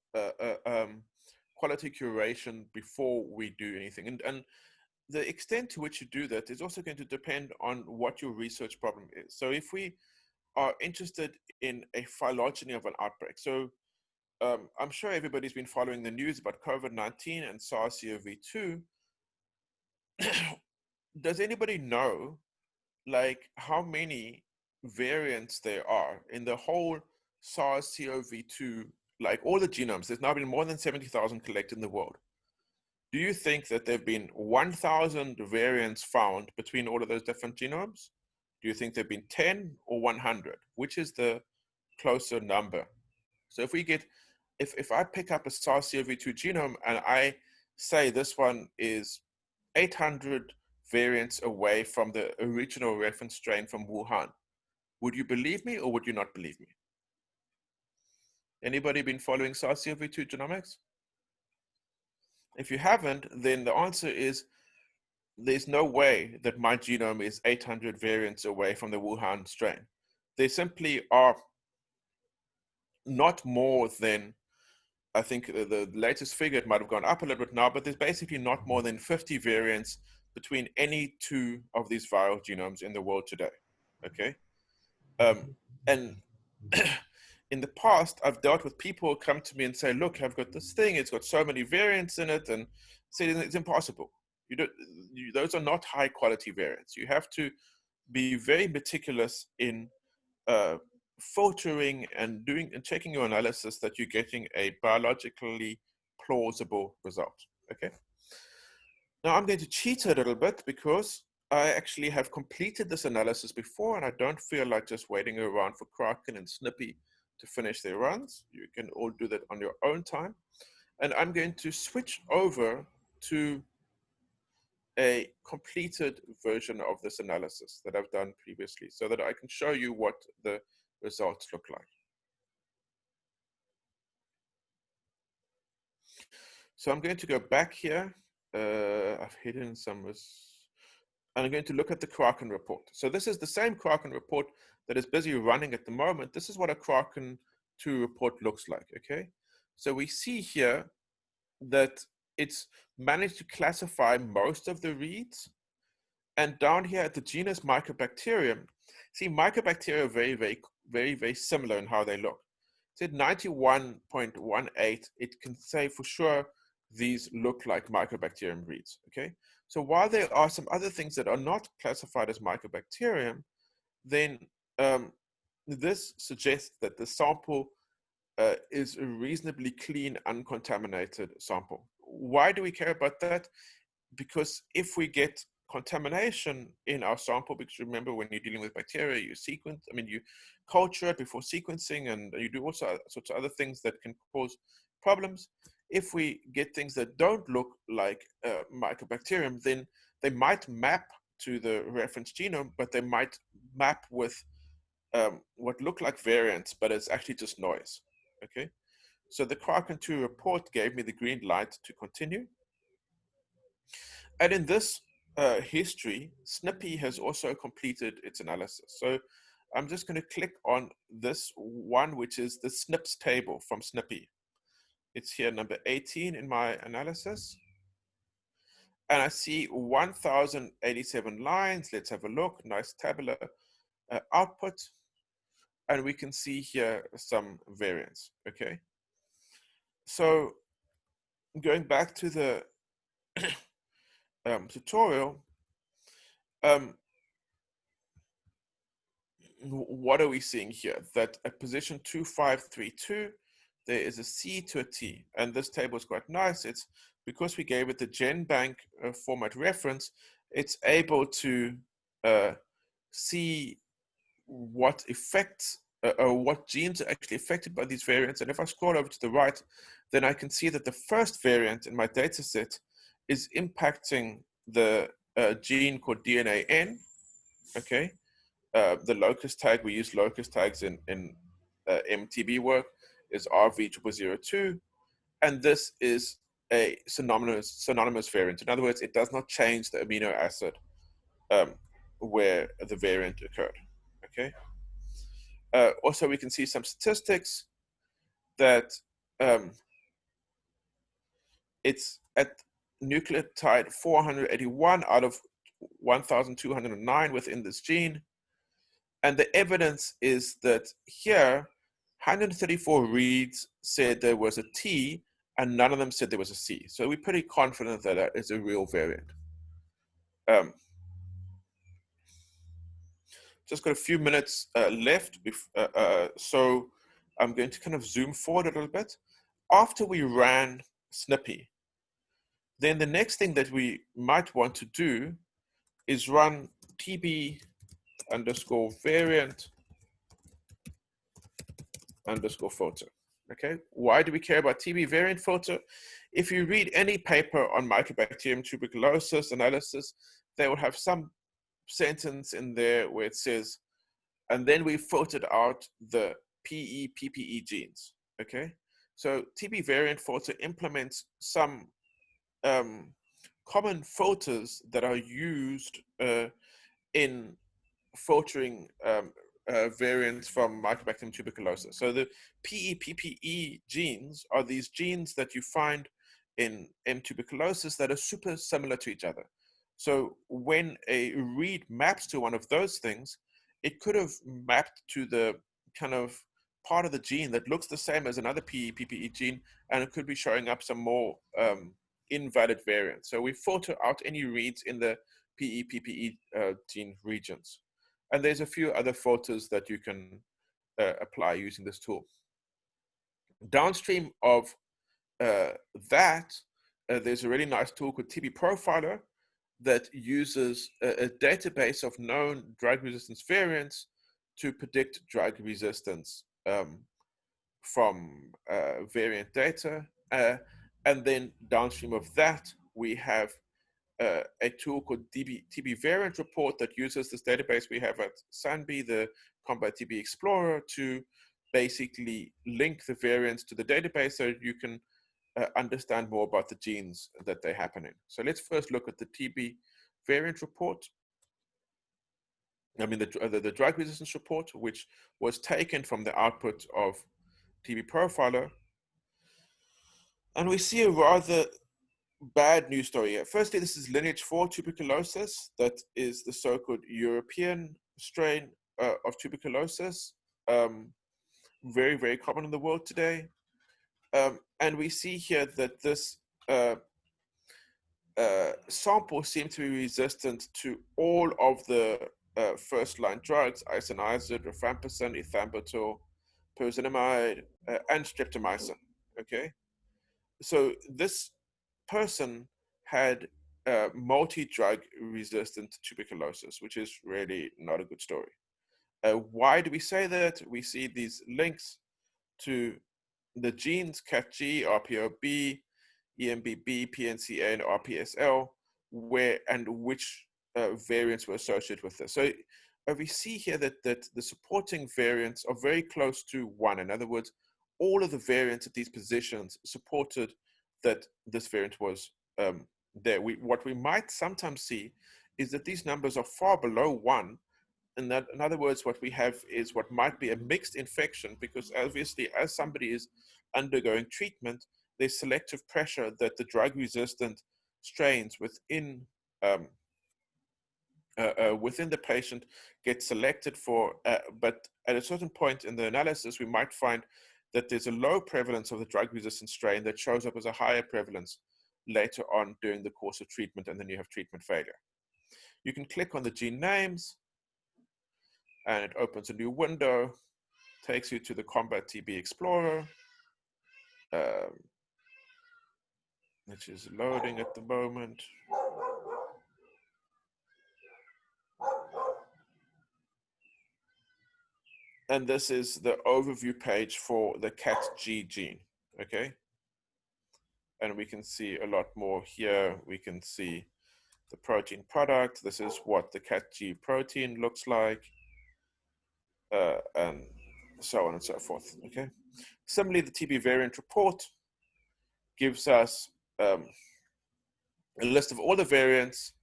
quality curation before we do anything. And the extent to which you do that is also going to depend on what your research problem is. So if we are interested in a phylogeny of an outbreak. So I'm sure everybody's been following the news about COVID-19 and SARS-CoV-2. Does anybody know like how many variants there are in the whole SARS-CoV-2, like all the genomes? There's now been more than 70,000 collected in the world. Do you think that there have been 1,000 variants found between all of those different genomes? Do you think there have been 10 or 100? Which is the closer number? So if I pick up a SARS-CoV-2 genome and I say this one is 800 variants away from the original reference strain from Wuhan, would you believe me or would you not believe me? Anybody been following SARS-CoV-2 genomics? If you haven't, then the answer is there's no way that my genome is 800 variants away from the Wuhan strain. There simply are not more than, I think the latest figure, it might have gone up a little bit now, but there's basically not more than 50 variants between any two of these viral genomes in the world today, okay? And in the past, I've dealt with people who come to me and say, look, I've got this thing, it's got so many variants in it, and say it's impossible. Those are not high quality variants. You have to be very meticulous in filtering and checking your analysis that you're getting a biologically plausible result. Okay. Now I'm going to cheat a little bit because I actually have completed this analysis before, and I don't feel like just waiting around for Kraken and Snippy to finish their runs. You can all do that on your own time. And I'm going to switch over to a completed version of this analysis that I've done previously so that I can show you what the results look like. So I'm going to go back here. I've hidden some, and I'm going to look at the Kraken report. So this is the same Kraken report that is busy running at the moment. This is what a Kraken 2 report looks like, okay? So we see here that it's managed to classify most of the reads. And down here at the genus Mycobacterium, see Mycobacteria are very similar in how they look. It's at 91.18, it can say for sure these look like Mycobacterium reads, okay? So while there are some other things that are not classified as Mycobacterium, then this suggests that the sample is a reasonably clean, uncontaminated sample. Why do we care about that? Because if we get contamination in our sample, because remember when you're dealing with bacteria, you culture it before sequencing, and you do also sorts of other things that can cause problems. If we get things that don't look like Mycobacterium, then they might map to the reference genome, but they might map with what look like variants, but it's actually just noise, okay? So the Kraken 2 report gave me the green light to continue. And in this history, Snippy has also completed its analysis. So I'm just going to click on this one, which is the SNPs table from Snippy. It's here, number 18 in my analysis. And I see 1,087 lines. Let's have a look. Nice tabular output. And we can see here some variants, okay? So going back to the tutorial, what are we seeing here? That at position 2532, there is a C to a T. And this table is quite nice. It's because we gave it the GenBank format reference, it's able to see what effects or what genes are actually affected by these variants. And if I scroll over to the right, then I can see that the first variant in my data set is impacting the gene called DNA-N, okay? The locus tag, we use locus tags in MTB work, is RV0002, and this is a synonymous variant. In other words, it does not change the amino acid where the variant occurred, okay? Also, we can see some statistics that it's at nucleotide 481 out of 1,209 within this gene. And the evidence is that here, 134 reads said there was a T, and none of them said there was a C. So we're pretty confident that that is a real variant. Just got a few minutes left, so I'm going to kind of zoom forward a little bit. After we ran Snippy, then the next thing that we might want to do is run TB_variant_filter. Okay, why do we care about TB variant filter? If you read any paper on Mycobacterium tuberculosis analysis, they will have some sentence in there where it says, and then we filtered out the PE, PPE genes, okay? So TB variant filter implements some common filters that are used in filtering variants from Mycobacterium tuberculosis. So the PE, PPE genes are these genes that you find in M. tuberculosis that are super similar to each other. So when a read maps to one of those things, it could have mapped to the kind of part of the gene that looks the same as another PE, PPE gene, and it could be showing up some more invalid variants. So we filter out any reads in the PE, PPE gene regions. And there's a few other filters that you can apply using this tool. Downstream of that, there's a really nice tool called TB Profiler that uses a database of known drug resistance variants to predict drug resistance from variant data. And then downstream of that, we have a tool called TB Variant Report that uses this database we have at Snippy, the Combat TB Explorer, to basically link the variants to the database so you can understand more about the genes that they happen in. So let's first look at the TB Variant Report. I mean, the drug resistance report, which was taken from the output of TB Profiler. And we see a rather bad news story here. Firstly, this is lineage 4 tuberculosis. That is the so-called European strain of tuberculosis. Very, very common in the world today. And we see here that this sample seems to be resistant to all of the first-line drugs: isoniazid, rifampicin, ethambutol, pyrazinamide, and streptomycin. Okay, so this person had multi-drug resistant tuberculosis, which is really not a good story. Why do we say that? We see these links to the genes CATG, RPOB, EMBB, PNCA, and RPSL, which variants were associated with this. So we see here that the supporting variants are very close to 1. In other words, all of the variants at these positions supported that this variant was there. What we might sometimes see is that these numbers are far below 1. And that, in other words, what we have is what might be a mixed infection, because obviously as somebody is undergoing treatment, there's selective pressure that the drug-resistant strains within the patient get selected for, but at a certain point in the analysis, we might find that there's a low prevalence of the drug-resistant strain that shows up as a higher prevalence later on during the course of treatment, and then you have treatment failure. You can click on the gene names, and it opens a new window, takes you to the Combat TB Explorer, which is loading at the moment. And this is the overview page for the CATG gene, okay? And we can see a lot more here. We can see the protein product. This is what the CATG protein looks like, and so on and so forth, okay? Similarly, the TB variant report gives us a list of all the variants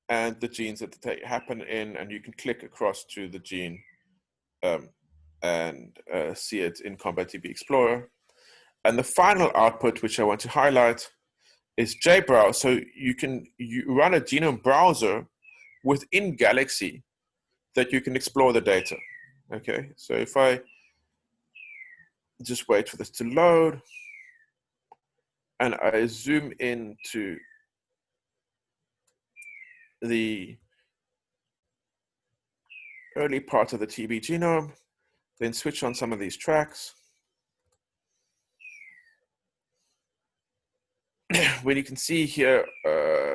and the genes that they happen in, and you can click across to the gene and see it in Combat TB Explorer. And the final output, which I want to highlight, is JBrowse. So you run a genome browser within Galaxy that you can explore the data. Okay, so if I just wait for this to load, and I zoom into the early part of the TB genome, then switch on some of these tracks. When you can see here,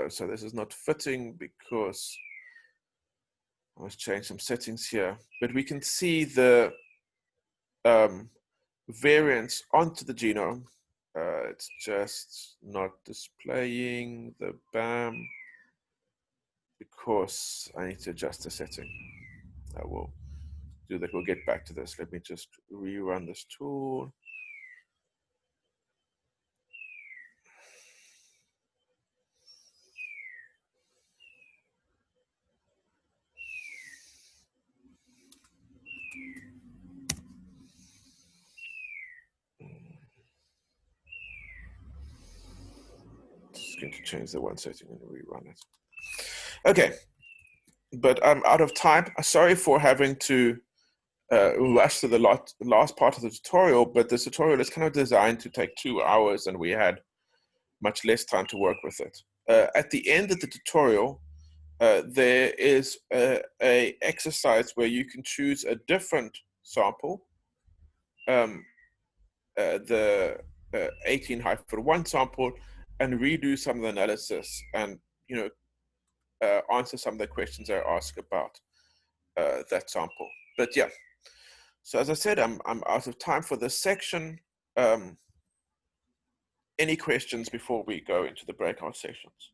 so this is not fitting because I must change some settings here, but we can see the variants onto the genome. It's just not displaying the BAM because I need to adjust the setting. I will do that. We'll get back to this. Let me just rerun this tool. Just going to change the one setting and rerun it. Okay, but I'm out of time. Sorry for having to rush to the last part of the tutorial, but this tutorial is kind of designed to take 2 hours, and we had much less time to work with it. At the end of the tutorial, there is a exercise where you can choose a different sample, the 18-1 sample, and redo some of the analysis and, you know, answer some of the questions I ask about that sample. But yeah, so as I said, I'm out of time for this section. Any questions before we go into the breakout sessions?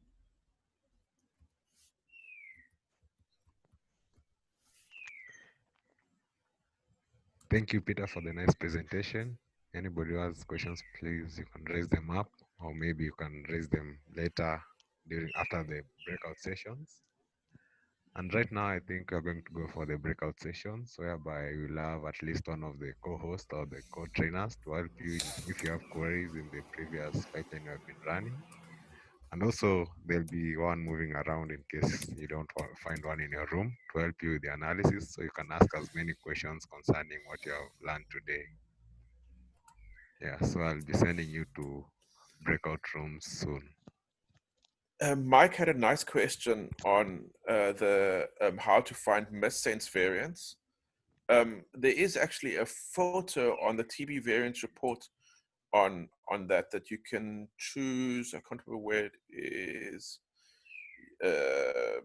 Thank you, Peter, for the nice presentation. Anybody who has questions, please, you can raise them up, or maybe you can raise them later after the breakout sessions. And right now, I think we're going to go for the breakout sessions, whereby we'll have at least one of the co-hosts or the co-trainers to help you if you have queries in the previous pipeline you have been running. And also, there'll be one moving around in case you don't find one in your room to help you with the analysis, so you can ask as many questions concerning what you have learned today. Yeah, so I'll be sending you to breakout rooms soon. Mike had a nice question on the how to find missense variants. There is actually a filter on the TB variance report on that you can choose. I can't remember where it is. I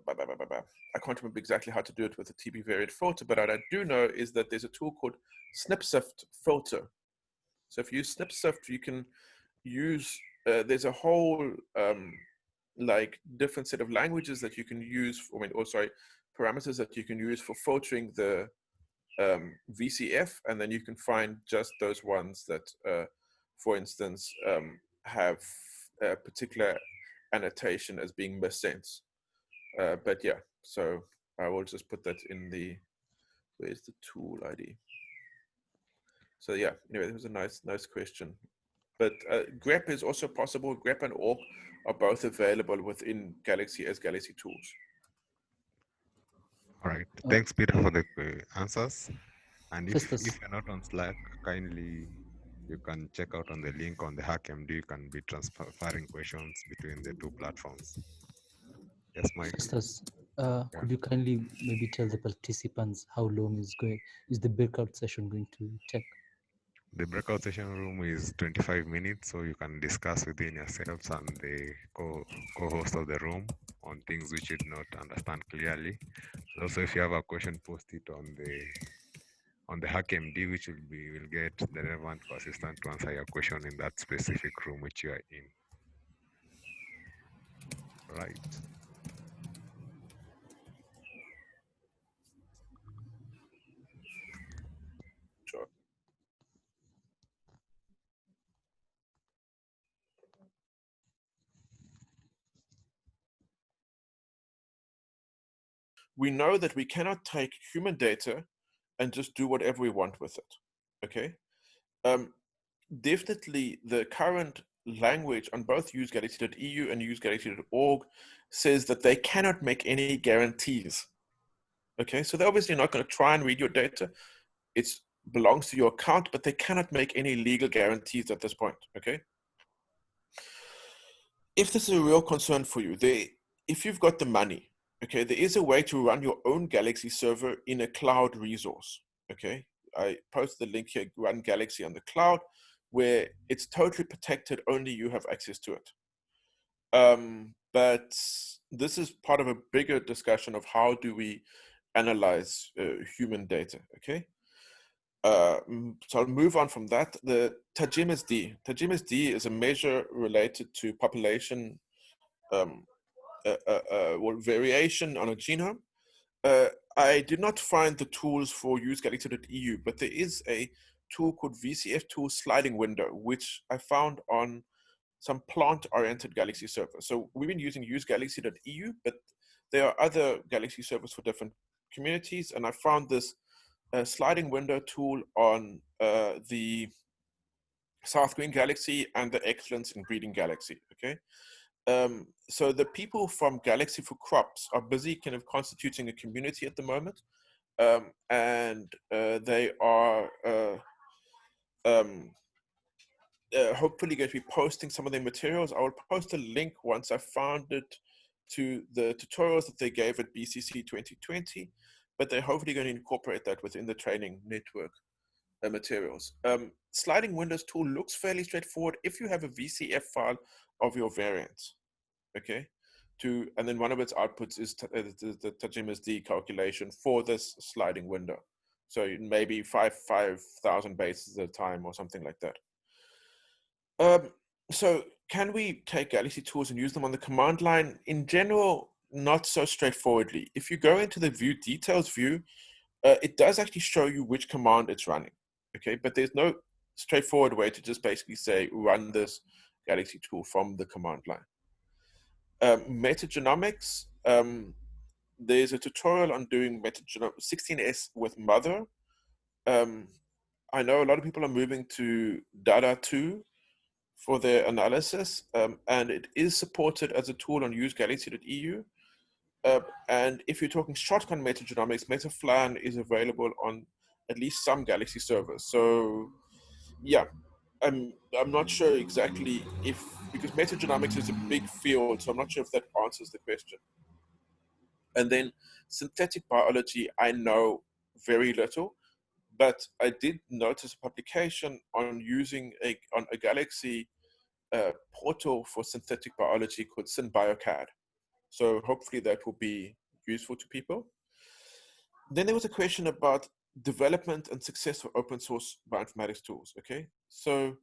can't remember exactly how to do it with the TB variant filter, but what I do know is that there's a tool called SnipSift filter. So if you use SnipSift, you can use, there's a whole like different set of languages that you can use, parameters that you can use for filtering the VCF, and then you can find just those ones that, for instance, have a particular annotation as being missense. But yeah, so I will just put that in the, where's the tool ID? So yeah, anyway, that was a nice question. But grep is also possible. Grep and org are both available within Galaxy as Galaxy tools. All right. Thanks, Peter, for the answers. And if Festus. you're not on Slack, kindly you can check out on the link on the HackMD. You can be transferring questions between the two platforms. Yes, Mike. Festus, could you kindly maybe tell the participants how long is the breakout session going to take? The breakout session room is 25 minutes, so you can discuss within yourselves and the co-host of the room on things which you do not understand clearly. And also, if you have a question, post it on the HackMD, which will get the relevant assistant to answer your question in that specific room which you are in. Right. Sure. We know that we cannot take human data and just do whatever we want with it. Okay. Definitely the current language on both usegalaxy.eu and usegalaxy.org says that they cannot make any guarantees. Okay, so they're obviously not going to try and read your data. It belongs to your account, but they cannot make any legal guarantees at this point. Okay. If this is a real concern for you, if you've got the money, okay, there is a way to run your own Galaxy server in a cloud resource. Okay, I posted the link here, Run Galaxy on the cloud, where it's totally protected, only you have access to it. But this is part of a bigger discussion of how do we analyze human data, okay? So I'll move on from that. The TAGIMSD. TAGIMSD is a measure related to population variation on a genome. I did not find the tools for usegalaxy.eu, but there is a tool called VCF tool sliding window, which I found on some plant-oriented Galaxy servers. So we've been using usegalaxy.eu, but there are other Galaxy servers for different communities, and I found this sliding window tool on the South Green Galaxy and the Excellence in Breeding Galaxy, okay? So the people from Galaxy for Crops are busy kind of constituting a community at the moment, and they are hopefully going to be posting some of their materials. I will post a link once I found it to the tutorials that they gave at BCC 2020. but they're hopefully going to incorporate that within the training network materials. Sliding windows tool looks fairly straightforward if you have a VCF file of your variants, okay? And then one of its outputs is the TouchMSD calculation for this sliding window. So maybe 5,000 bases at a time or something like that. So can we take Galaxy tools and use them on the command line? In general, not so straightforwardly. If you go into the view details view, it does actually show you which command it's running, okay? But there's no straightforward way to just basically say, run this Galaxy tool from the command line. Metagenomics, there's a tutorial on doing metagenomics 16S with Mother. I know a lot of people are moving to Data 2 for their analysis, and it is supported as a tool on usegalaxy.eu. And if you're talking shotgun metagenomics, Metaflan is available on at least some Galaxy servers. So yeah, I'm not sure exactly because metagenomics is a big field, so I'm not sure if that answers the question. And then synthetic biology, I know very little, but I did notice a publication on using a Galaxy portal for synthetic biology called SynBioCAD. So hopefully that will be useful to people. Then there was a question about development and success for open source bioinformatics tools, okay? So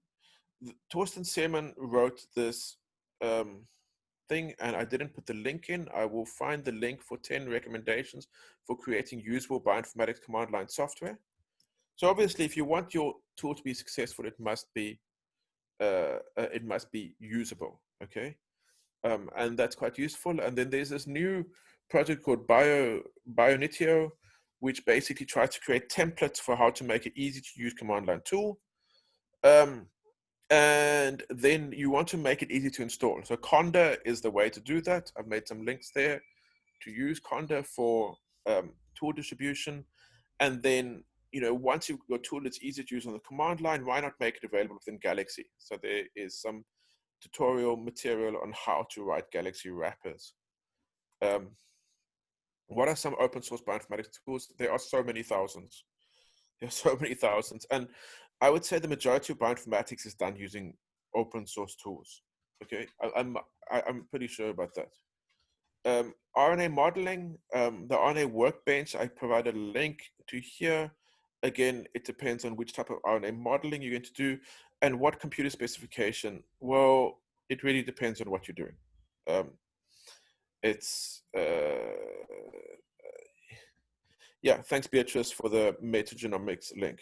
Torsten Seemann wrote this thing, and I didn't put the link in. I will find the link for 10 recommendations for creating usable bioinformatics command line software. So obviously, if you want your tool to be successful, it must be usable, okay? And that's quite useful. And then there's this new project called Bionitio, which basically tries to create templates for how to make an easy to use command line tool. And then you want to make it easy to install. So Conda is the way to do that. I've made some links there to use Conda for tool distribution. And then, you know, once you've got a tool that's easy to use on the command line, why not make it available within Galaxy? So there is some tutorial material on how to write Galaxy wrappers. What are some open source bioinformatics tools? There are so many thousands. There are so many thousands. And I would say the majority of bioinformatics is done using open source tools. Okay, I'm pretty sure about that. RNA modeling, the RNA workbench, I provided a link to here. Again, it depends on which type of RNA modeling you're going to do and what computer specification. Well, it really depends on what you're doing. Yeah, thanks Beatrice for the metagenomics link.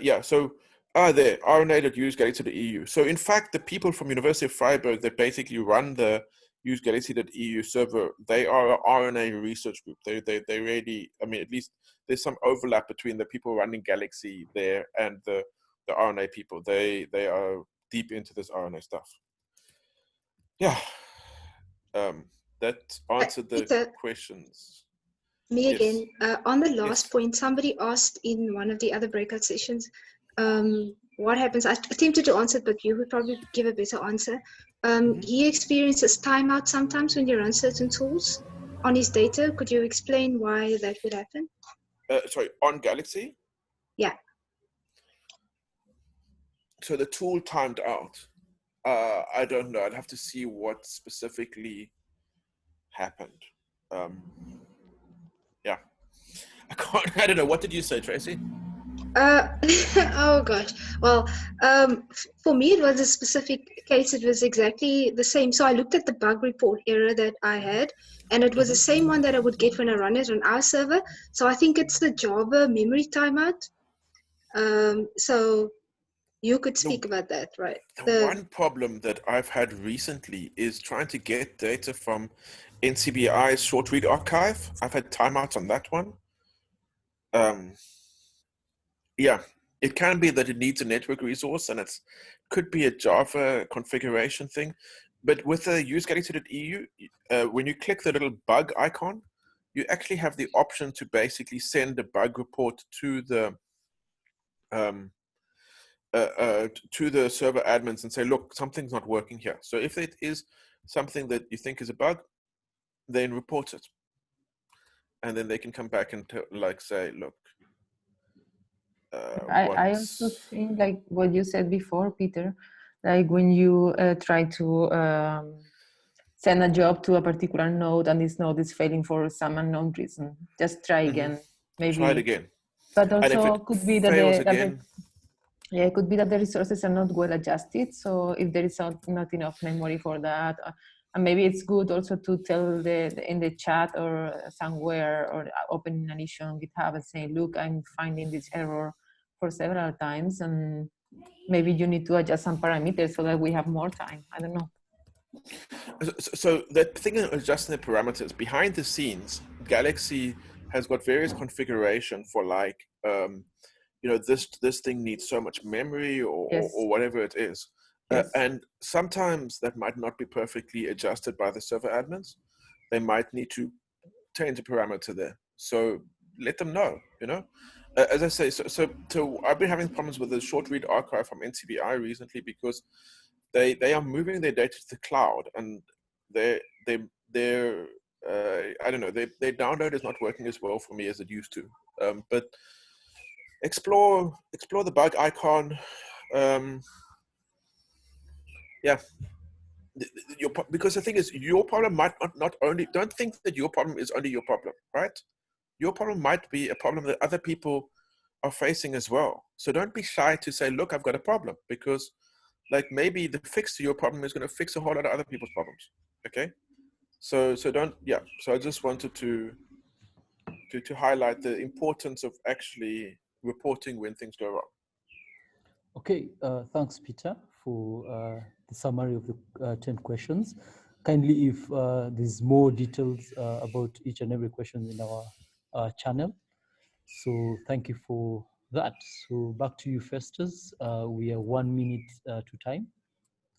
Yeah, so there, RNA.usegalaxy.eu. So in fact, the people from University of Freiburg that basically run the usegalaxy.eu server, they are an RNA research group. They really, I mean, at least there's some overlap between the people running Galaxy there and the RNA people. They are deep into this RNA stuff. Yeah, that answered the Peter, questions. Me Yes. again. On the last Yes. point, somebody asked in one of the other breakout sessions, what happens? I attempted to answer it, but you would probably give a better answer. He experiences timeout sometimes when you run certain tools on his data. Could you explain why that would happen? Sorry, on Galaxy? Yeah. So the tool timed out. I don't know. I'd have to see what specifically happened. Yeah. I don't know. What did you say, Tracy? Oh gosh. Well, for me, it was a specific case. It was exactly the same. So I looked at the bug report error that I had, and it was the same one that I would get when I run it on our server. So I think it's the Java memory timeout. So you could speak about that, right? The one problem that I've had recently is trying to get data from NCBI's short read archive. I've had timeouts on that one. Yeah, it can be that it needs a network resource, and it could be a Java configuration thing. But with the usegalaxy.eu, when you click the little bug icon, you actually have the option to basically send a bug report to the server admins and say, look, something's not working here. So if it is something that you think is a bug, then report it. and then they can come back and like say, look. I also think, like what you said before, Peter, like when you try to send a job to a particular node and this node is failing for some unknown reason, just try again. Maybe try it again. But And if also it could be that fails again, yeah, it could be that the resources are not well adjusted. So if there is not enough memory for that, and maybe it's good also to tell in the chat or somewhere, or opening an issue on GitHub and saying, look, I'm finding this error for several times, and maybe you need to adjust some parameters so that we have more time. I don't know. So that thing of adjusting the parameters behind the scenes, Galaxy has got various configuration for like, you know, this thing needs so much memory or, Yes. or whatever it is. Yes. And sometimes that might not be perfectly adjusted by the server admins. They might need to change a parameter there. So let them know, you know. As I say, so I've been having problems with the short read archive from NCBI recently because they are moving their data to the cloud, and their I don't know, their download is not working as well for me as it used to. But explore the bug icon. Yeah, because the thing is, your problem might not only, don't think that your problem is only your problem, right? Your problem might be a problem that other people are facing as well. So don't be shy to say, look, I've got a problem, because like maybe the fix to your problem is going to fix a whole lot of other people's problems. Okay. So don't, yeah. So I just wanted to highlight the importance of actually reporting when things go wrong. Okay, thanks, Peter, for the summary of the 10 questions. Kindly, if there's more details about each and every question in our channel. So thank you for that. So back to you, Festus. We are 1 minute to time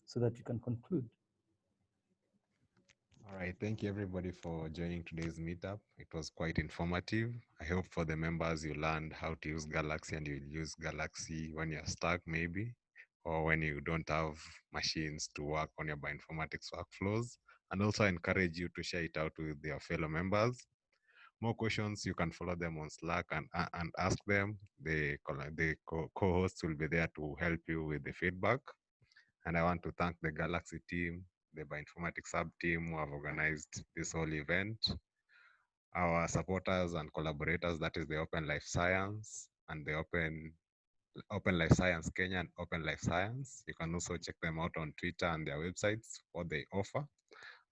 so that you can conclude. All right, thank you everybody for joining today's meetup. It was quite informative. I hope for the members you learned how to use Galaxy, and you'll use Galaxy when you're stuck maybe, or when you don't have machines to work on your bioinformatics workflows. And also encourage you to share it out with your fellow members. More questions, you can follow them on Slack and ask them. The co-hosts will be there to help you with the feedback. And I want to thank the Galaxy team, the Bioinformatics sub-team who have organized this whole event, our supporters and collaborators, that is the Open Life Science and the Open Life Science Kenya and Open Life Science. You can also check them out on Twitter and their websites, what they offer.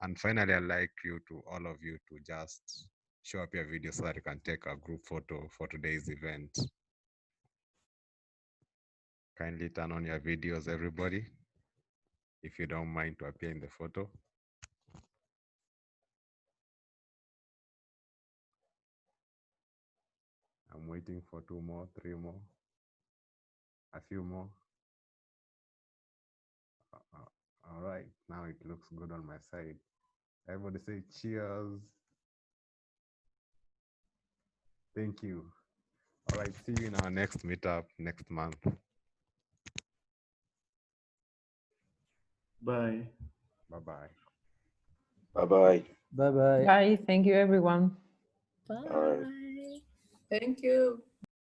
And finally, I'd like all of you to just show up your video so that you can take a group photo for today's event. Kindly turn on your videos, everybody, if you don't mind to appear in the photo. I'm waiting for 2 more, 3 more, a few more. All right, now it looks good on my side. Everybody say cheers. Thank you. All right, see you in our next meetup next month. Bye. Bye-bye. Bye-bye. Bye-bye. Bye. Thank you, everyone. Bye. Thank you.